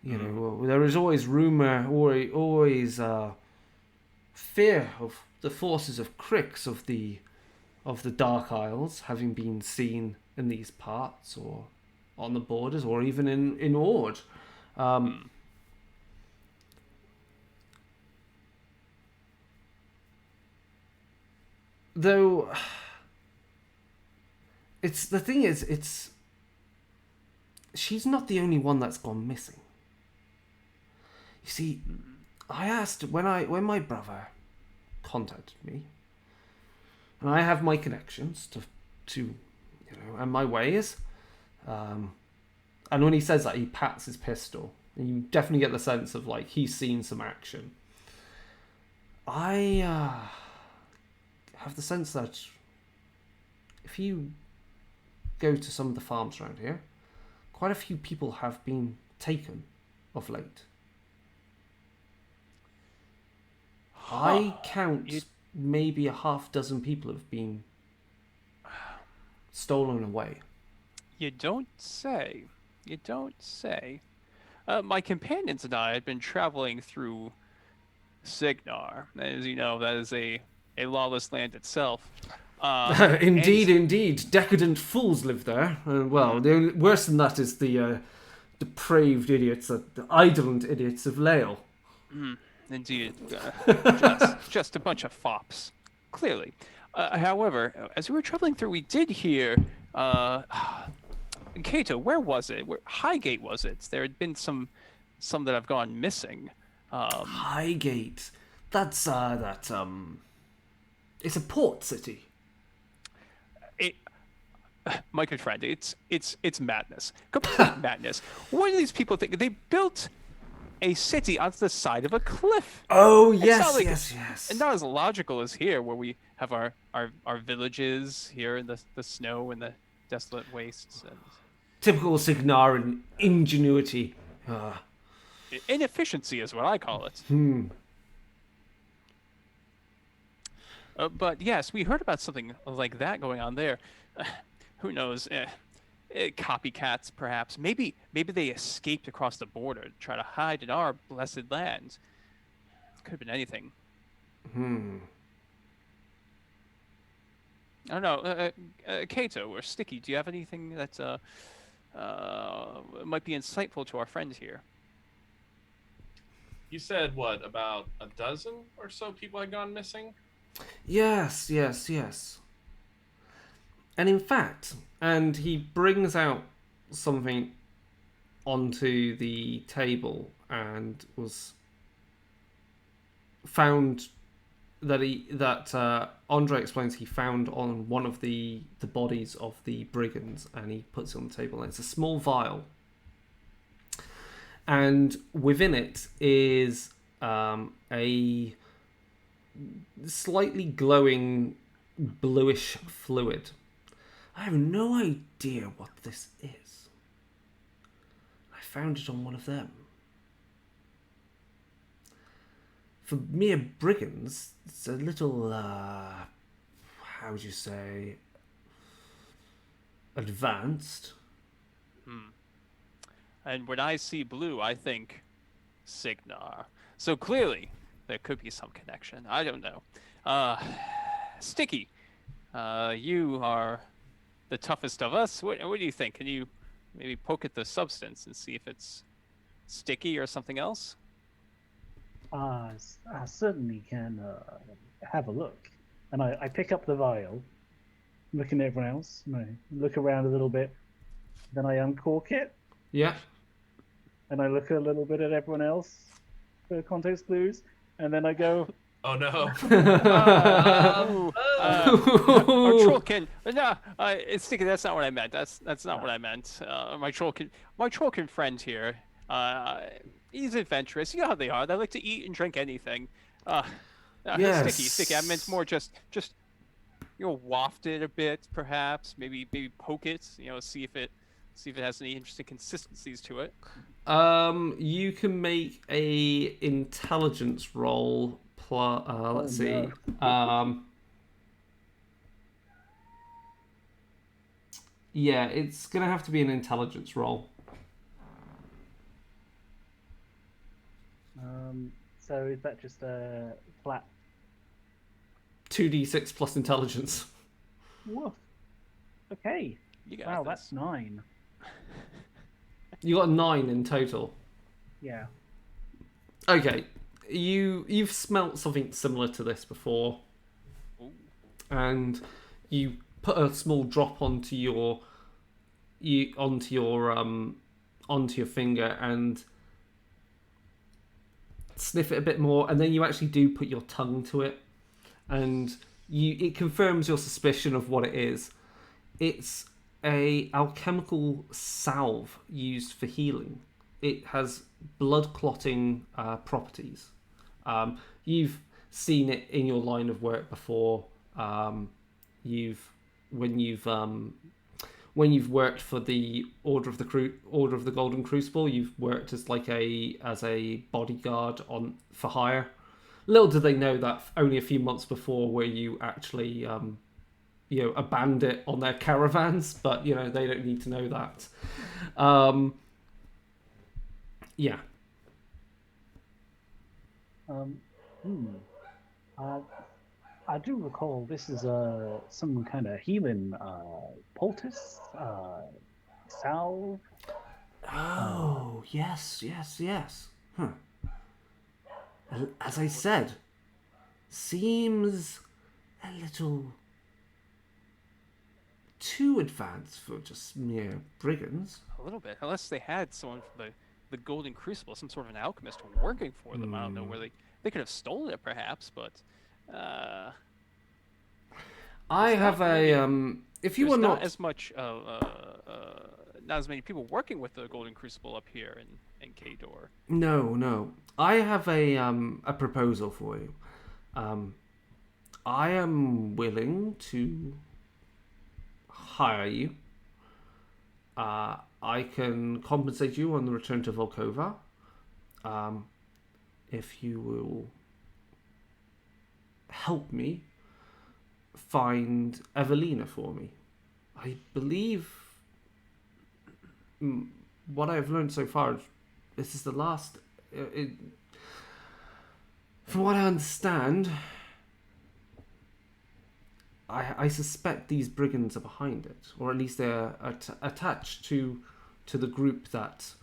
There is always rumor, always fear of the forces of Cricks of the Dark Isles having been seen in these parts, or on the borders, or even in Ord. Though she's not the only one that's gone missing. You see, I asked when my brother contacted me, and I have my connections to and my ways, and when he says that, he pats his pistol, and you definitely get the sense of like he's seen some action. I have the sense that if you go to some of the farms around here, quite a few people have been taken of late. I count maybe a half dozen people have been stolen away. You don't say. You don't say. My companions and I had been traveling through Signar. As you know, that is a lawless land itself. Indeed. Decadent fools live there. Worse than that is the depraved idiots, the idolent idiots of Lale. Indeed. Just a bunch of fops, clearly. However, as we were traveling through, we did hear... Kato, where was it? Highgate was it? There had been some that have gone missing. Highgate. That's it's a port city. My good friend, it's madness. Complete madness. What do these people think? They built a city on the side of a cliff. Oh, It's yes, not like- yes. And not as logical as here, where we have our villages here in the snow and the desolate wastes. And Typical Signaran ingenuity. inefficiency is what I call it. But yes, we heard about something like that going on there. Who knows? Copycats, perhaps. Maybe they escaped across the border to try to hide in our blessed land. Could have been anything. I don't know. Kato or Sticky, do you have anything that might be insightful to our friend here? You said what, about a dozen or so people had gone missing? Yes. And in fact, and he brings out something onto the table and was found that Andre explains he found on one of the bodies of the brigands, and he puts it on the table, and it's a small vial. And within it is a slightly glowing bluish fluid. I have no idea what this is. I found it on one of them. For mere brigands, it's a little, how would you say, advanced. And when I see blue, I think Signar. So clearly, there could be some connection. I don't know. Sticky, you are the toughest of us. What do you think? Can you maybe poke at the substance and see if it's sticky or something else? I certainly can have a look. And I pick up the vial, looking at everyone else, and I look around a little bit. Then I uncork it. Yeah. and I look a little bit at everyone else for context clues, and then I go, Oh no. Ooh, our trollkin. No, it's sticky. That's not what I meant. That's not what I meant. My trollkin friend here. He's adventurous. You know how they are. They like to eat and drink anything. Sticky. I meant more just waft it a bit, perhaps. Maybe poke it. See if it has any interesting consistencies to it. You can make a intelligence roll. Let's see. Yeah, it's gonna have to be an intelligence roll. So is that just a flat? 2d6 plus intelligence. Woof. Okay. You got Wow, this. that's 9. You got 9 in total. Yeah. Okay, you've smelt something similar to this before, Ooh. and you put a small drop onto your finger and sniff it a bit more, and then you actually do put your tongue to it, and it confirms your suspicion of what it is. It's a alchemical salve used for healing. It has blood clotting properties. You've seen it in your line of work before. When you've worked for the Order of the Golden Crucible, you've worked as a bodyguard for hire. Little did they know that only a few months before, where you actually a bandit on their caravans, but they don't need to know that. Yeah. I do recall this is some kind of healing poultice salve. Oh, yes. Huh. As I said, seems a little too advanced for just mere brigands. A little bit, unless they had someone from the Golden Crucible, some sort of an alchemist working for them. I don't know where they could have stolen it, perhaps, but I have if you were not not as much, not as many people working with the Golden Crucible up here in Kador. No. I have a proposal for you. I am willing to hire you. I can compensate you on the return to Volkova. If you will help me find Evelina for me. I believe what I've learned so far, this is the last. From what I understand, I suspect these brigands are behind it, or at least they're attached to the group that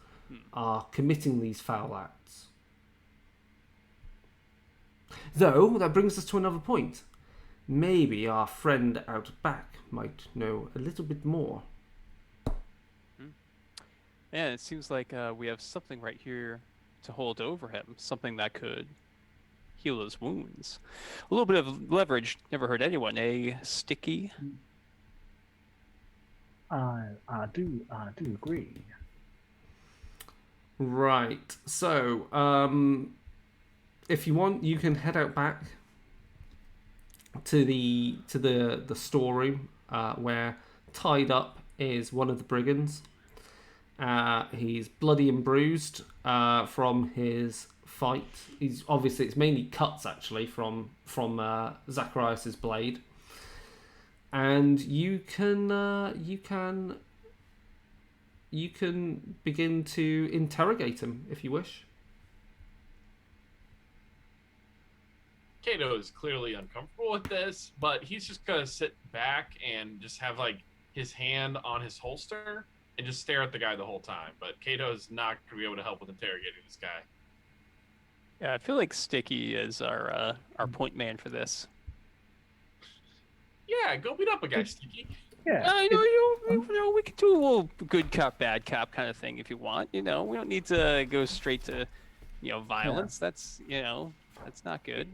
are committing these foul acts. Though, that brings us to another point. Maybe our friend out back might know a little bit more. Yeah, it seems like we have something right here to hold over him, something that could heal his wounds. A little bit of leverage never hurt anyone, eh, Sticky? I do agree. Right. So, if you want, you can head out back to the storeroom where tied up is one of the brigands. He's bloody and bruised from his fight. It's mainly cuts actually from Zacharias's blade, and you can begin to interrogate him if you wish. Kato is clearly uncomfortable with this, but he's just gonna sit back and just have his hand on his holster and just stare at the guy the whole time. But Kato's not gonna be able to help with interrogating this guy. Yeah, I feel like Sticky is our point man for this. Yeah, go beat up a guy, Sticky. Yeah. We can do a little good cop, bad cop kind of thing if you want. We don't need to go straight to, violence. That's not good.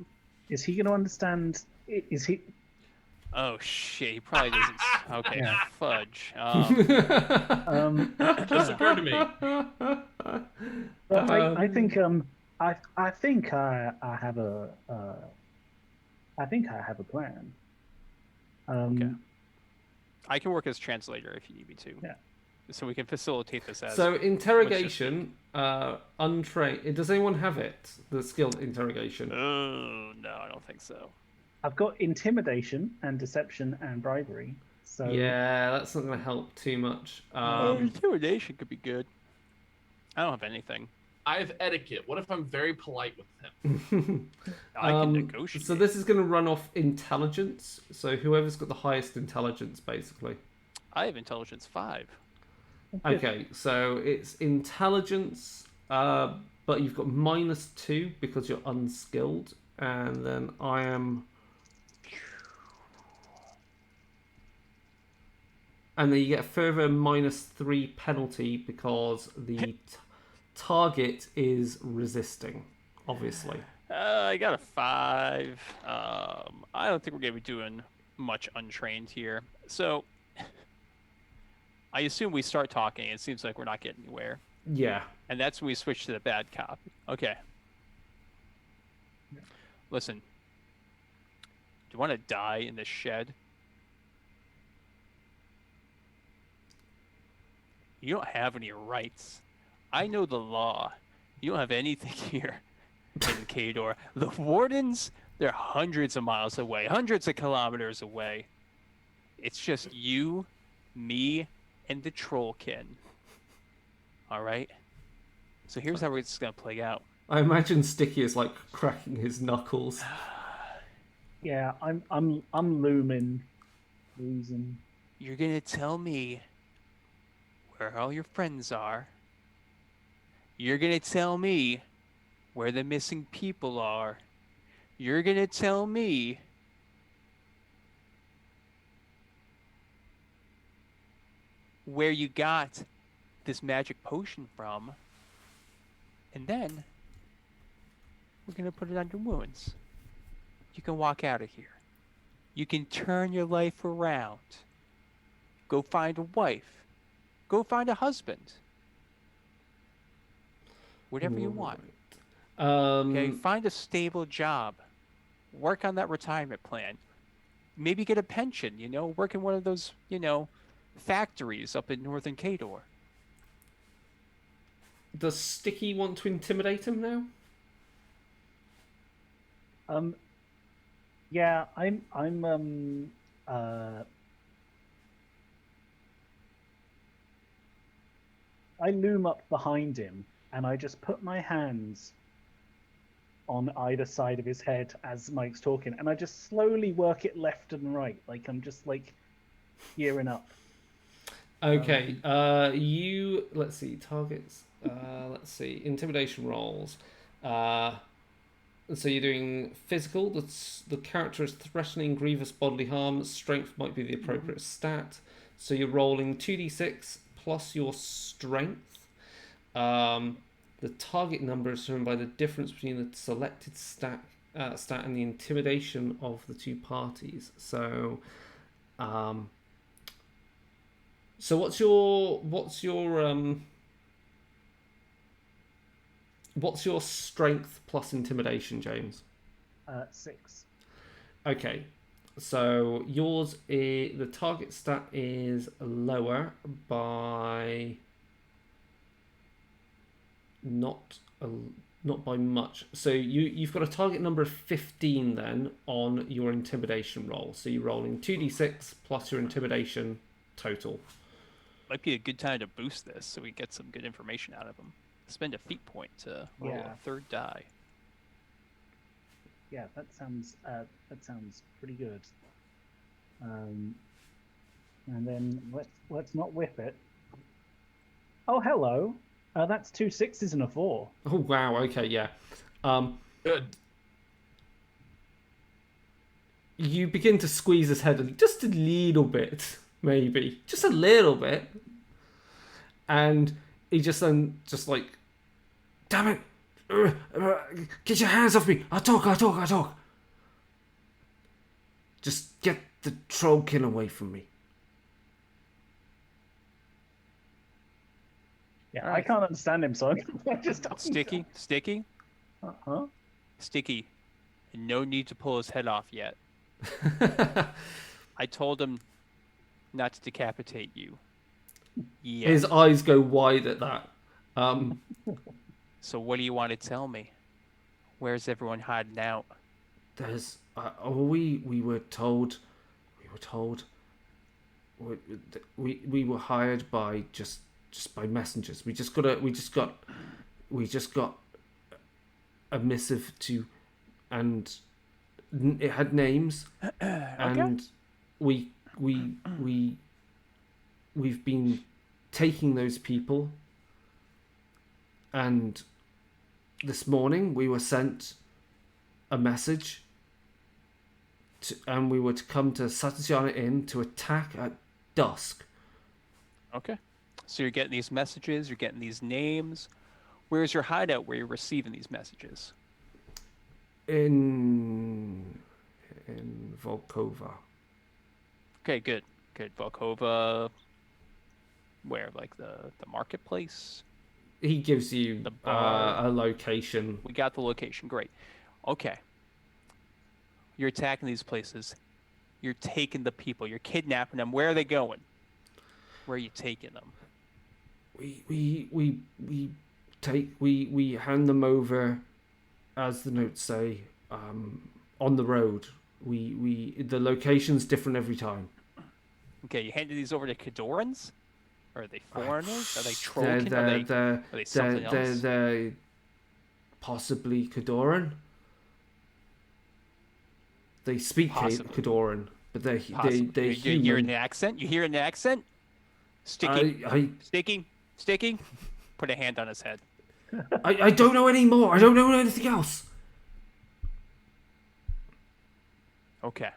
Is he going to understand? Is he? Oh shit, he probably doesn't. Okay, Yeah. fudge. Just occurred to me. But I think I think I have a I think I have a plan. Okay. I can work as translator if you need me to. Yeah. So we can facilitate this as. So interrogation, untrained. Does anyone have it? The skill interrogation. Oh no, I don't think so. I've got intimidation and deception and bribery. So Yeah, that's not going to help too much. Intimidation could be good. I don't have anything. I have etiquette. What if I'm very polite with him? I can negotiate. So this is going to run off intelligence. So whoever's got the highest intelligence, basically. I have intelligence 5. Okay, so it's intelligence, but you've got -2 because you're unskilled, and then I am. And then you get a further -3 penalty because the target is resisting, obviously. I got a 5. I don't think we're going to be doing much untrained here. So, I assume we start talking. It seems like we're not getting anywhere. Yeah. And that's when we switch to the bad cop. Okay. Listen. Do you want to die in this shed? You don't have any rights. I know the law. You don't have anything here in Kador. The wardens, they're hundreds of miles away, hundreds of kilometers away. It's just you, me, and the Trollkin. All right? So here's how it's going to play out. I imagine Sticky is like cracking his knuckles. yeah, I'm looming, losing. You're going to tell me where all your friends are. You're going to tell me where the missing people are. You're going to tell me where you got this magic potion from. And then we're going to put it on your wounds. You can walk out of here. You can turn your life around. Go find a wife. Go find a husband. Whatever you want. Okay, find a stable job. Work on that retirement plan. Maybe get a pension, work in one of those, factories up in northern Kador. Does Sticky want to intimidate him now? Yeah, I loom up behind him and I just put my hands on either side of his head as Mike's talking, and I just slowly work it left and right, like I'm just like gearing up. Okay, let's see, targets, let's see, intimidation rolls. So you're doing physical, the character is threatening grievous bodily harm, strength might be the appropriate stat. So you're rolling 2d6 plus your strength. The target number is determined by the difference between the selected stat and the intimidation of the two parties. So, what's your strength plus intimidation, James? 6. Okay, so yours the target stat is lower by not by much. So you've got a target number of 15 then on your intimidation roll. So you're rolling 2d6 plus your intimidation total. Might be a good time to boost this so we get some good information out of them. Spend a feat point to roll a third die. Yeah, that sounds pretty good. And then let's not whip it. Oh, hello. That's 2 6s and a 4. Oh wow. Okay, yeah. Good. You begin to squeeze his head just a little bit, maybe just a little bit, and he just like, damn it, get your hands off me! I talk. Just get the trollkin away from me. Yeah, All I right. can't understand him, so I'm just Sticky. Uh-huh. Sticky. No need to pull his head off yet. I told him not to decapitate you. Yeah. His eyes go wide at that. So what do you want to tell me? Where's everyone hiding out? There's we were told we were hired by just by messengers. We just got a missive to, and it had names, and we've been taking those people, and this morning we were sent a message and we were to come to Satyajiana Inn to attack at dusk. Okay. So you're getting these messages, you're getting these names. Where's your hideout where you're receiving these messages? In Volkova. Okay, good. Volkova, where? Like the marketplace? He gives you The bar. a location. We got the location. Great. Okay. You're attacking these places. You're taking the people. You're kidnapping them. Where are they going? Where are you taking them? We hand them over, as the notes say, on the road. The location's different every time. Okay, you handed these over to Khadorans? Or are they foreigners? Are they Trollkin? Are they something else? They're possibly Khadoran. They speak Possibly. Khadoran, but they're You human. hear an accent? You hear an accent? Sticky. Sticky. Put a hand on his head. I don't know anymore. I don't know anything else. Okay.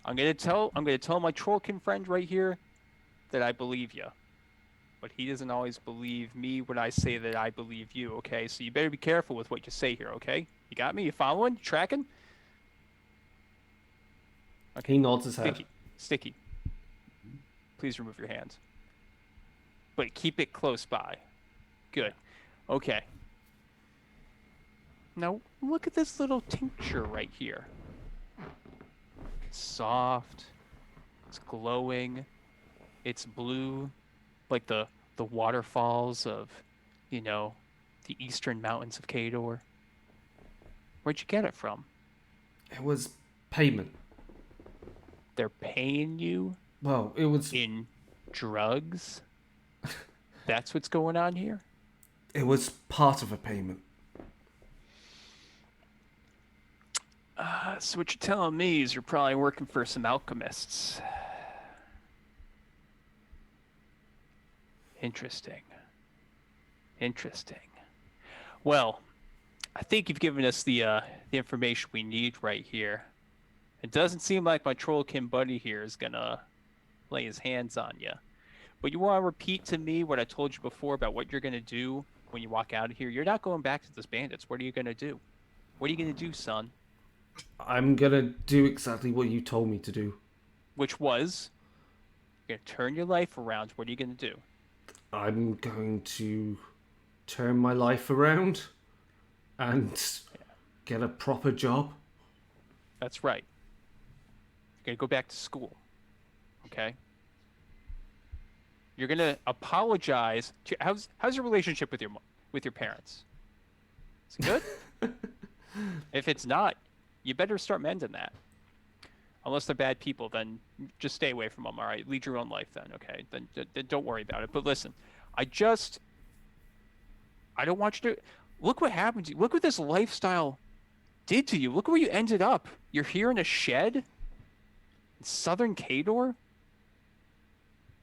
I'm gonna tell my Trollkin friend right here that I believe you. But he doesn't always believe me when I say that I believe you, okay? So you better be careful with what you say here, okay? You got me? You following? You tracking? Okay. He nods his head. Sticky. Please remove your hands. But keep it close by. Good. Okay. Now, look at this little tincture right here. It's soft. It's glowing. It's blue. Like the waterfalls of, the eastern mountains of Kador. Where'd you get it from? It was payment. They're paying you Well, it was in drugs? That's what's going on here? it was part of a payment. So what you're telling me is you're probably working for some alchemists. Interesting. Well, I think you've given us the information we need right here. It doesn't seem like my Trollkin buddy here is gonna lay his hands on you. But you want to repeat to me what I told you before about what you're gonna do when you walk out of here? You're not going back to those bandits. What are you gonna do? What are you gonna do, son? I'm gonna do exactly what you told me to do. Which was, you're gonna turn your life around. What are you gonna do? I'm going to turn my life around and get a proper job. That's right. You're gonna go back to school. Okay? You're gonna apologize to how's your relationship with your parents? Is it good? If it's not, you better start mending that. Unless they're bad people, then just stay away from them, all right? Lead your own life then, okay? Then don't worry about it. But listen, I don't want you to... Look what happened to you. Look what this lifestyle did to you. Look where you ended up. You're here in a shed in southern Kador.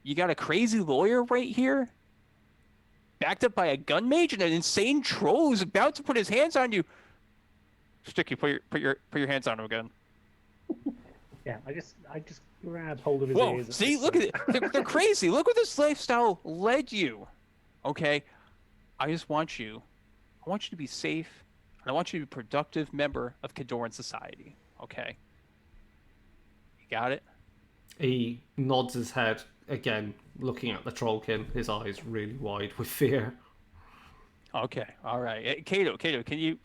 You got a crazy lawyer right here, backed up by a gun mage and an insane troll who's about to put his hands on you. Sticky, put your hands on him again. Yeah, I just grab hold of his Whoa! ears. And See, just look at it. They're crazy. Look where this lifestyle led you. Okay, I just want you. I want you to be safe, and I want you to be a productive member of Kadoran society. Okay, you got it. He nods his head again, looking at the trollkin, his eyes really wide with fear. Okay, all right. Kato, can you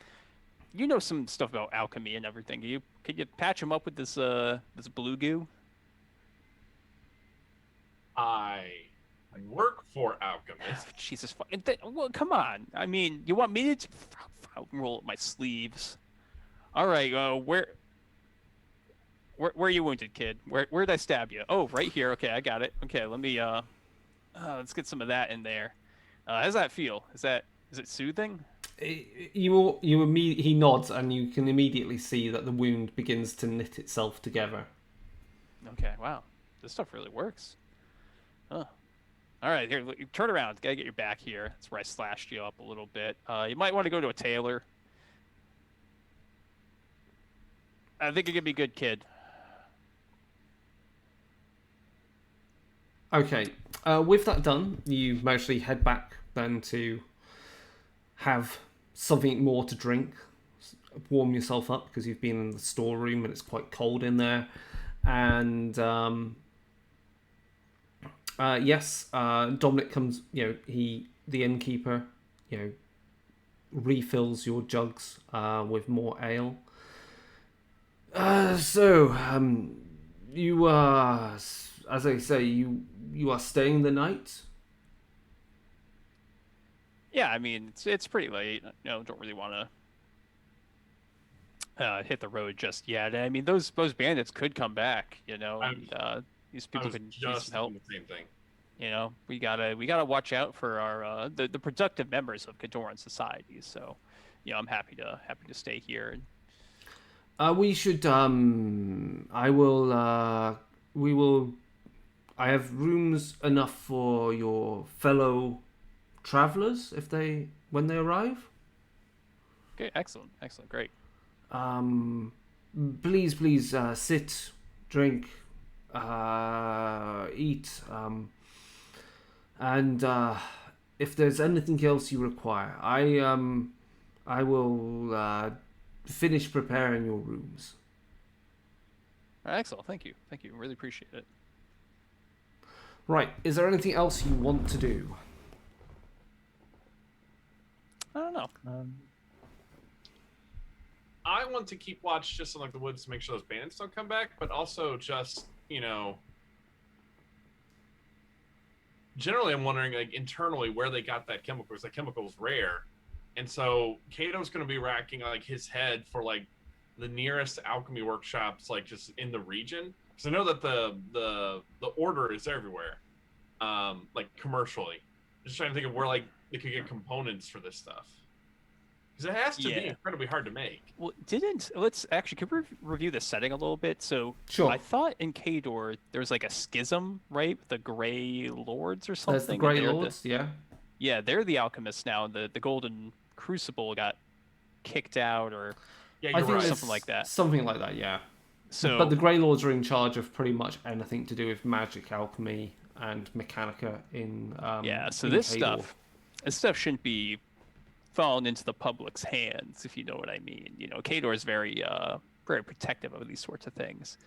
know some stuff about alchemy and everything? Can you patch him up with this blue goo? I work for alchemists. Jesus, well, come on. I mean, you want me to I'll roll up my sleeves? All right. Where are you wounded, kid? Where did I stab you? Oh, right here. Okay, I got it. Okay, let me let's get some of that in there. How does that feel? Is it soothing? He nods, and you can immediately see that the wound begins to knit itself together. Okay, wow. This stuff really works. Huh. All right, here, look, turn around. Gotta get your back here. That's where I slashed you up a little bit. You might want to go to a tailor. I think you're gonna be a good kid. Okay, with that done, you mostly head back then to have something more to drink, warm yourself up because you've been in the storeroom and it's quite cold in there. And yes, Dominic comes. The innkeeper, refills your jugs with more ale. You are, as I say, you are staying the night. Yeah, I mean it's pretty late. Don't really want to hit the road just yet. I mean those bandits could come back. I, And these I people was could use just some help. thinking the same thing. We gotta watch out for our the productive members of Kadoran society. So, I'm happy to stay here. We should. I will. We will. I have rooms enough for your fellow travelers when they arrive. Okay, excellent, great. Um, please, sit, drink, eat, and if there's anything else you require, I will finish preparing your rooms. Excellent, thank you, really appreciate it. Right, is there anything else you want to do? I don't know. I want to keep watch just in like the woods to make sure those bandits don't come back, but also just generally I'm wondering like internally where they got that chemical because that chemical is rare, and so Kato's going to be racking like his head for like the nearest alchemy workshops like just in the region because I know that the order is everywhere, like commercially. Just trying to think of where like they could get components for this stuff. Because it has to be Yeah. incredibly hard to make. Well, could we review the setting a little bit? So, Sure. I thought in Kador there was like a schism, right? With the Grey Lords or something. There's the and Grey they're Lords, yeah. Yeah, they're the alchemists now. The Golden Crucible got kicked out, or Yeah, I you're think right. it's something like that. Something like that, yeah. So, But the Grey Lords are in charge of pretty much anything to do with magic, alchemy, and mechanica in yeah, so in this Kador. stuff shouldn't be fallen into the public's hands, if you know what I mean. Kador is very very protective of these sorts of things.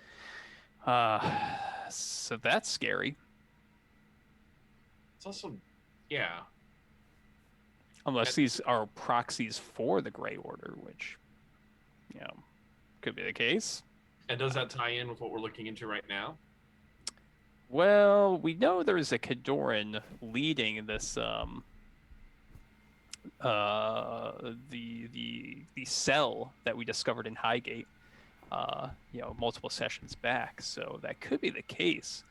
So that's scary. It's also, yeah. Unless these are proxies for the Grey Order, which, could be the case. And does that tie in with what we're looking into right now? Well, we know there's a Kadoran leading this the cell that we discovered in Highgate, multiple sessions back. So that could be the case.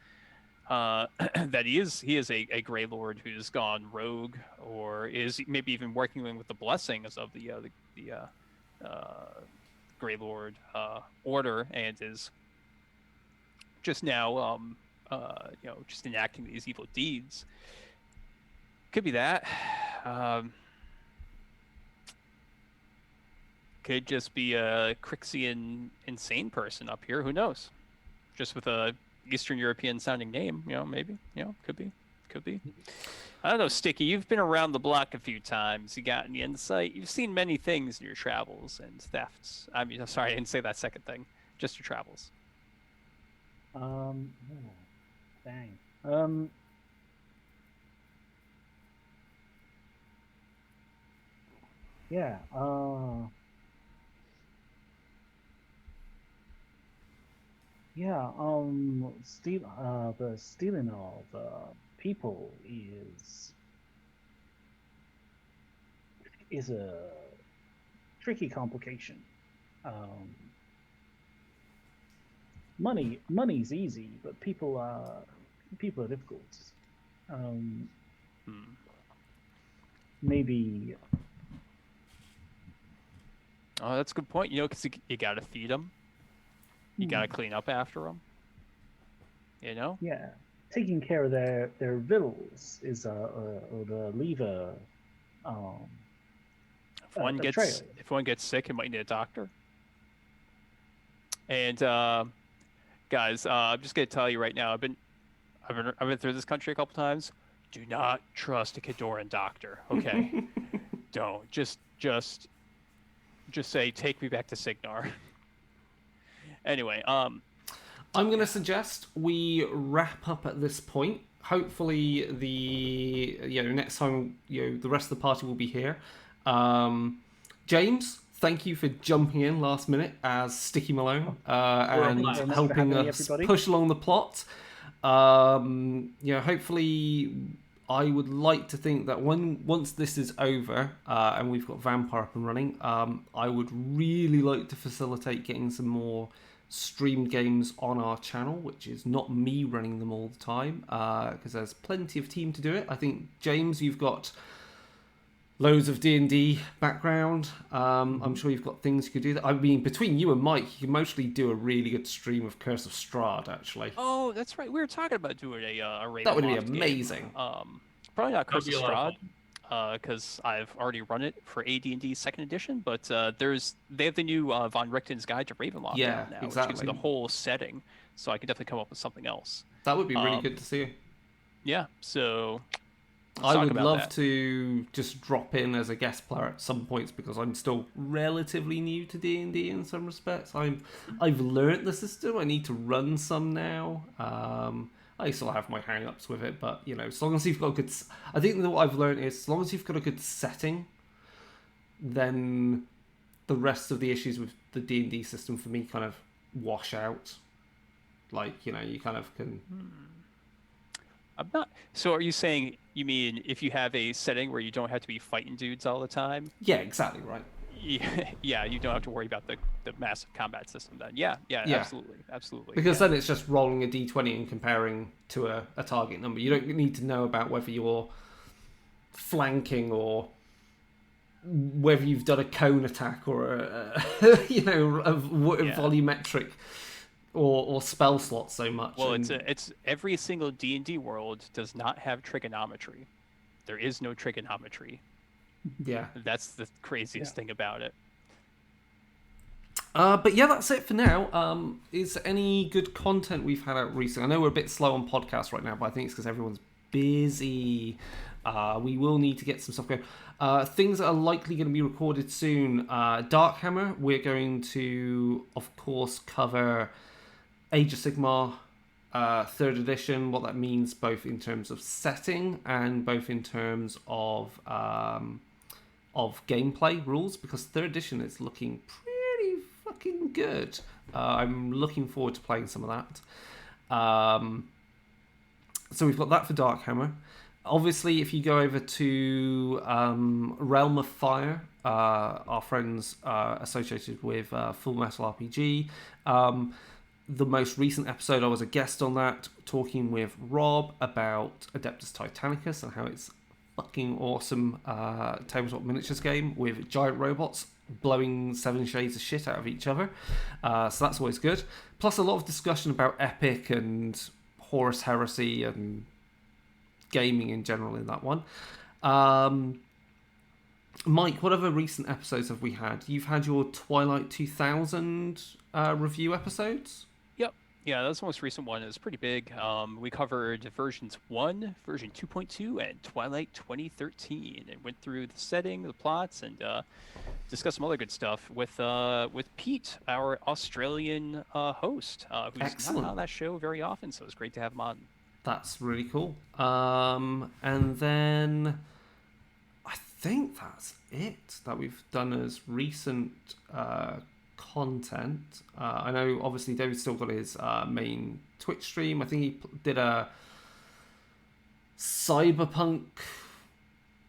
That he is a Grey Lord who's gone rogue, or is maybe even working with the blessings of the Grey Lord order, and is just now just enacting these evil deeds. Could be that. Could just be a Crixian insane person up here. Who knows? just with a Eastern European sounding name, maybe, could be. I don't know, Sticky. You've been around the block a few times. You got any insight? You've seen many things in your travels and thefts. I mean, sorry, I didn't say that second thing. Just your travels. Oh, dang. Yeah. Yeah. The stealing of people is a tricky complication. Money's easy, but people are difficult. Maybe. Oh, that's a good point. Because you got to feed them. You got to clean up after them. Yeah, taking care of their vittles is or the lever. If one gets sick, it might need a doctor. And guys, I'm just gonna tell you right now. I've been through this country a couple times. Do not trust a Kadoran doctor. Okay, don't just say take me back to Signar. Anyway, I'm going to suggest we wrap up at this point. Hopefully, next time the rest of the party will be here. James, thank you for jumping in last minute as Sticky Malone and helping us push along the plot. Hopefully, I would like to think that once this is over and we've got Vampire up and running, I would really like to facilitate getting some more streamed games on our channel, which is not me running them all the time, because there's plenty of team to do it. I think, James, you've got loads of D&D background. I'm sure you've got things you could do. That I mean, between you and Mike, you can mostly do a really good stream of Curse of Strahd, actually. Oh, that's right. We were talking about doing a Ravenloft that would be amazing. Game. Probably not Curse of Strahd, because I've already run it for AD&D 2nd edition, but they have the new Von Richten's Guide to Ravenloft out now, exactly. which gives the whole setting, so I can definitely come up with something else. That would be really good to see. Yeah, so I would love to just drop in as a guest player at some points, because I'm still relatively new to D&D in some respects. I've learnt the system. I need to run some now. I still have my hang-ups with it, but as long as you've got a good... I think that what I've learned is, as long as you've got a good setting, then the rest of the issues with the D&D system for me kind of wash out. You kind of can... I'm not... So are you saying, you mean if you have a setting where you don't have to be fighting dudes all the time? Yeah, exactly, right. Yeah, you don't have to worry about the massive combat system then. Yeah, absolutely. Because then it's just rolling a d20 and comparing to a target number. You don't need to know about whether you're flanking or whether you've done a cone attack or a volumetric or spell slot so much. Well, it's every single D&D world does not have trigonometry. There is no trigonometry. Yeah, that's the craziest thing about it. But yeah, that's it for now. Is there any good content we've had out recently? I know we're a bit slow on podcasts right now, but I think it's because everyone's busy. We will need to get some stuff going. Things that are likely going to be recorded soon. Darkhammer, we're going to, of course, cover Age of Sigmar 3rd edition, what that means both in terms of setting and both in terms of gameplay rules, because 3rd edition is looking pretty fucking good. I'm looking forward to playing some of that. So we've got that for Darkhammer. Obviously, if you go over to Realm of Fire, our friends associated with Full Metal RPG, the most recent episode, I was a guest on that, talking with Rob about Adeptus Titanicus and how it's fucking awesome tabletop miniatures game with giant robots blowing 7 shades of shit out of each other. So that's always good. Plus a lot of discussion about Epic and Horus Heresy and gaming in general in that one. Mike, what other recent episodes have we had? You've had your Twilight 2000 review episodes? Yeah, that's the most recent one. It was pretty big. We covered versions 1, version 2.2, and Twilight 2013, and went through the setting, the plots, and discussed some other good stuff with Pete, our Australian host, who's not Excellent. on that show very often, so it's great to have him on. That's really cool. And then I think that's it that we've done as recent content. I know obviously David's still got his main Twitch stream. I think he did a cyberpunk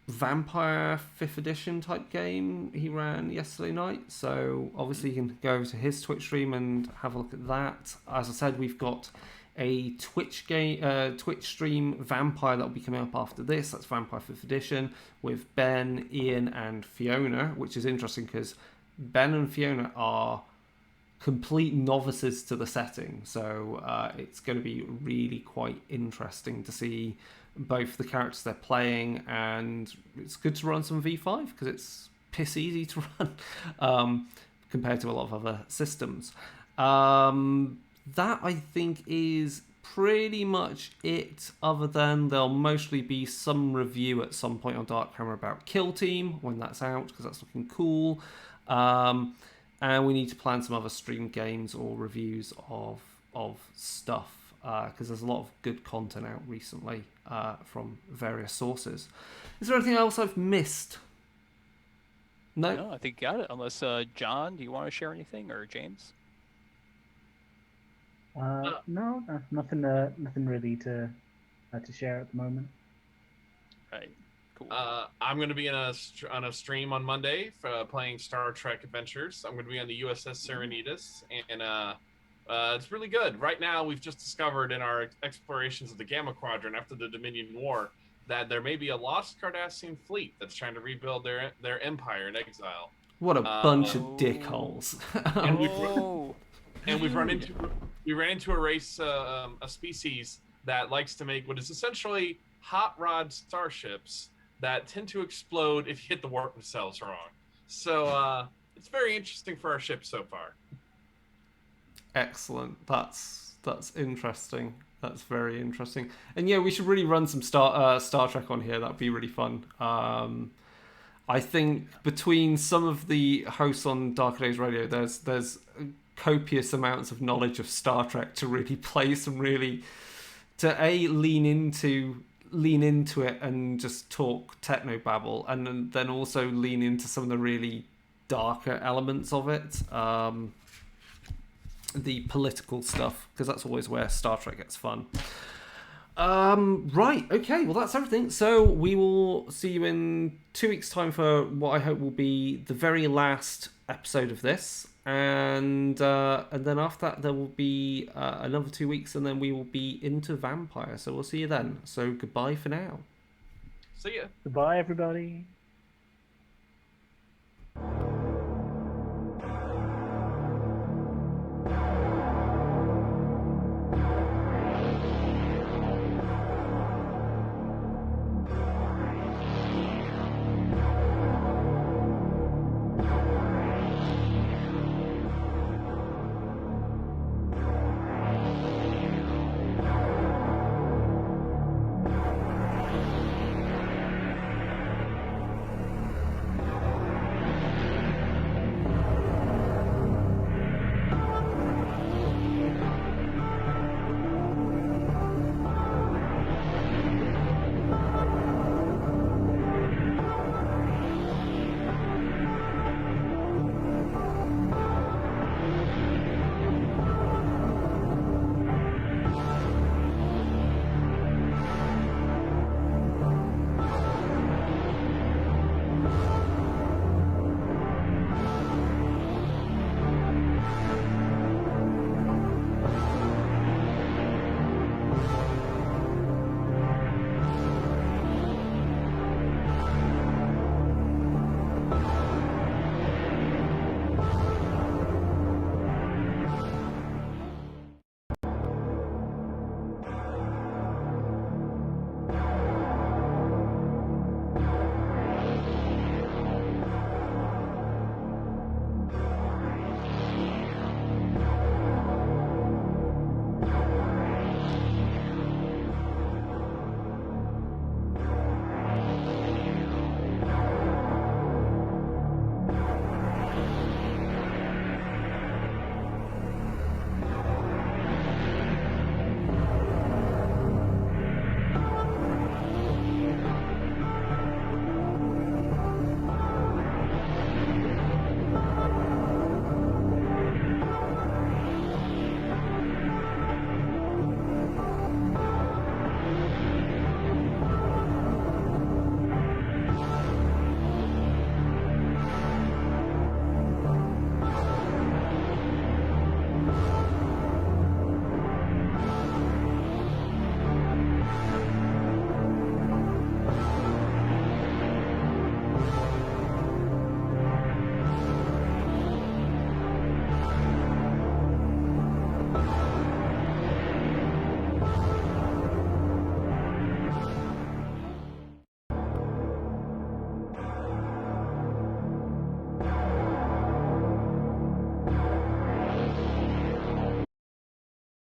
vampire 5th edition type game he ran yesterday night, so obviously you can go over to his Twitch stream and have a look at that. As I said, we've got a Twitch stream vampire that will be coming up after this. That's Vampire 5th edition with Ben, Ian and Fiona, which is interesting because Ben and Fiona are complete novices to the setting, so it's going to be really quite interesting to see both the characters they're playing, and it's good to run some V5 because it's piss easy to run compared to a lot of other systems. That I think is pretty much it, other than there'll mostly be some review at some point on Dark Hammer about Kill Team when that's out, because that's looking cool. And we need to plan some other stream games or reviews of stuff, because there's a lot of good content out recently from various sources. Is there anything else I've missed? No, I think you got it. Unless John, do you want to share anything, or James? No, nothing really to share at the moment. Right. Cool. I'm going to be on a stream on Monday for playing Star Trek Adventures. I'm going to be on the USS Serenitas, and it's really good. Right now, we've just discovered in our explorations of the Gamma Quadrant after the Dominion War that there may be a lost Cardassian fleet that's trying to rebuild their empire in exile. What a bunch of dickholes. And we ran into a race, a species that likes to make what is essentially hot rod starships that tend to explode if you hit the warp nacelles wrong. So it's very interesting for our ship so far. Excellent. That's interesting. That's very interesting. And yeah, we should really run some Star Trek on here. That'd be really fun. I think between some of the hosts on Darker Days Radio, there's copious amounts of knowledge of Star Trek to really play some really to lean into it and just talk techno babble, and then also lean into some of the really darker elements of it, the political stuff, because that's always where Star Trek gets fun. Right, okay, well that's everything. So we will see you in 2 weeks' time for what I hope will be the very last episode of this, and then after that there will be another 2 weeks, and then we will be into Vampire. So we'll see you then. So goodbye for now. See ya. Goodbye, everybody.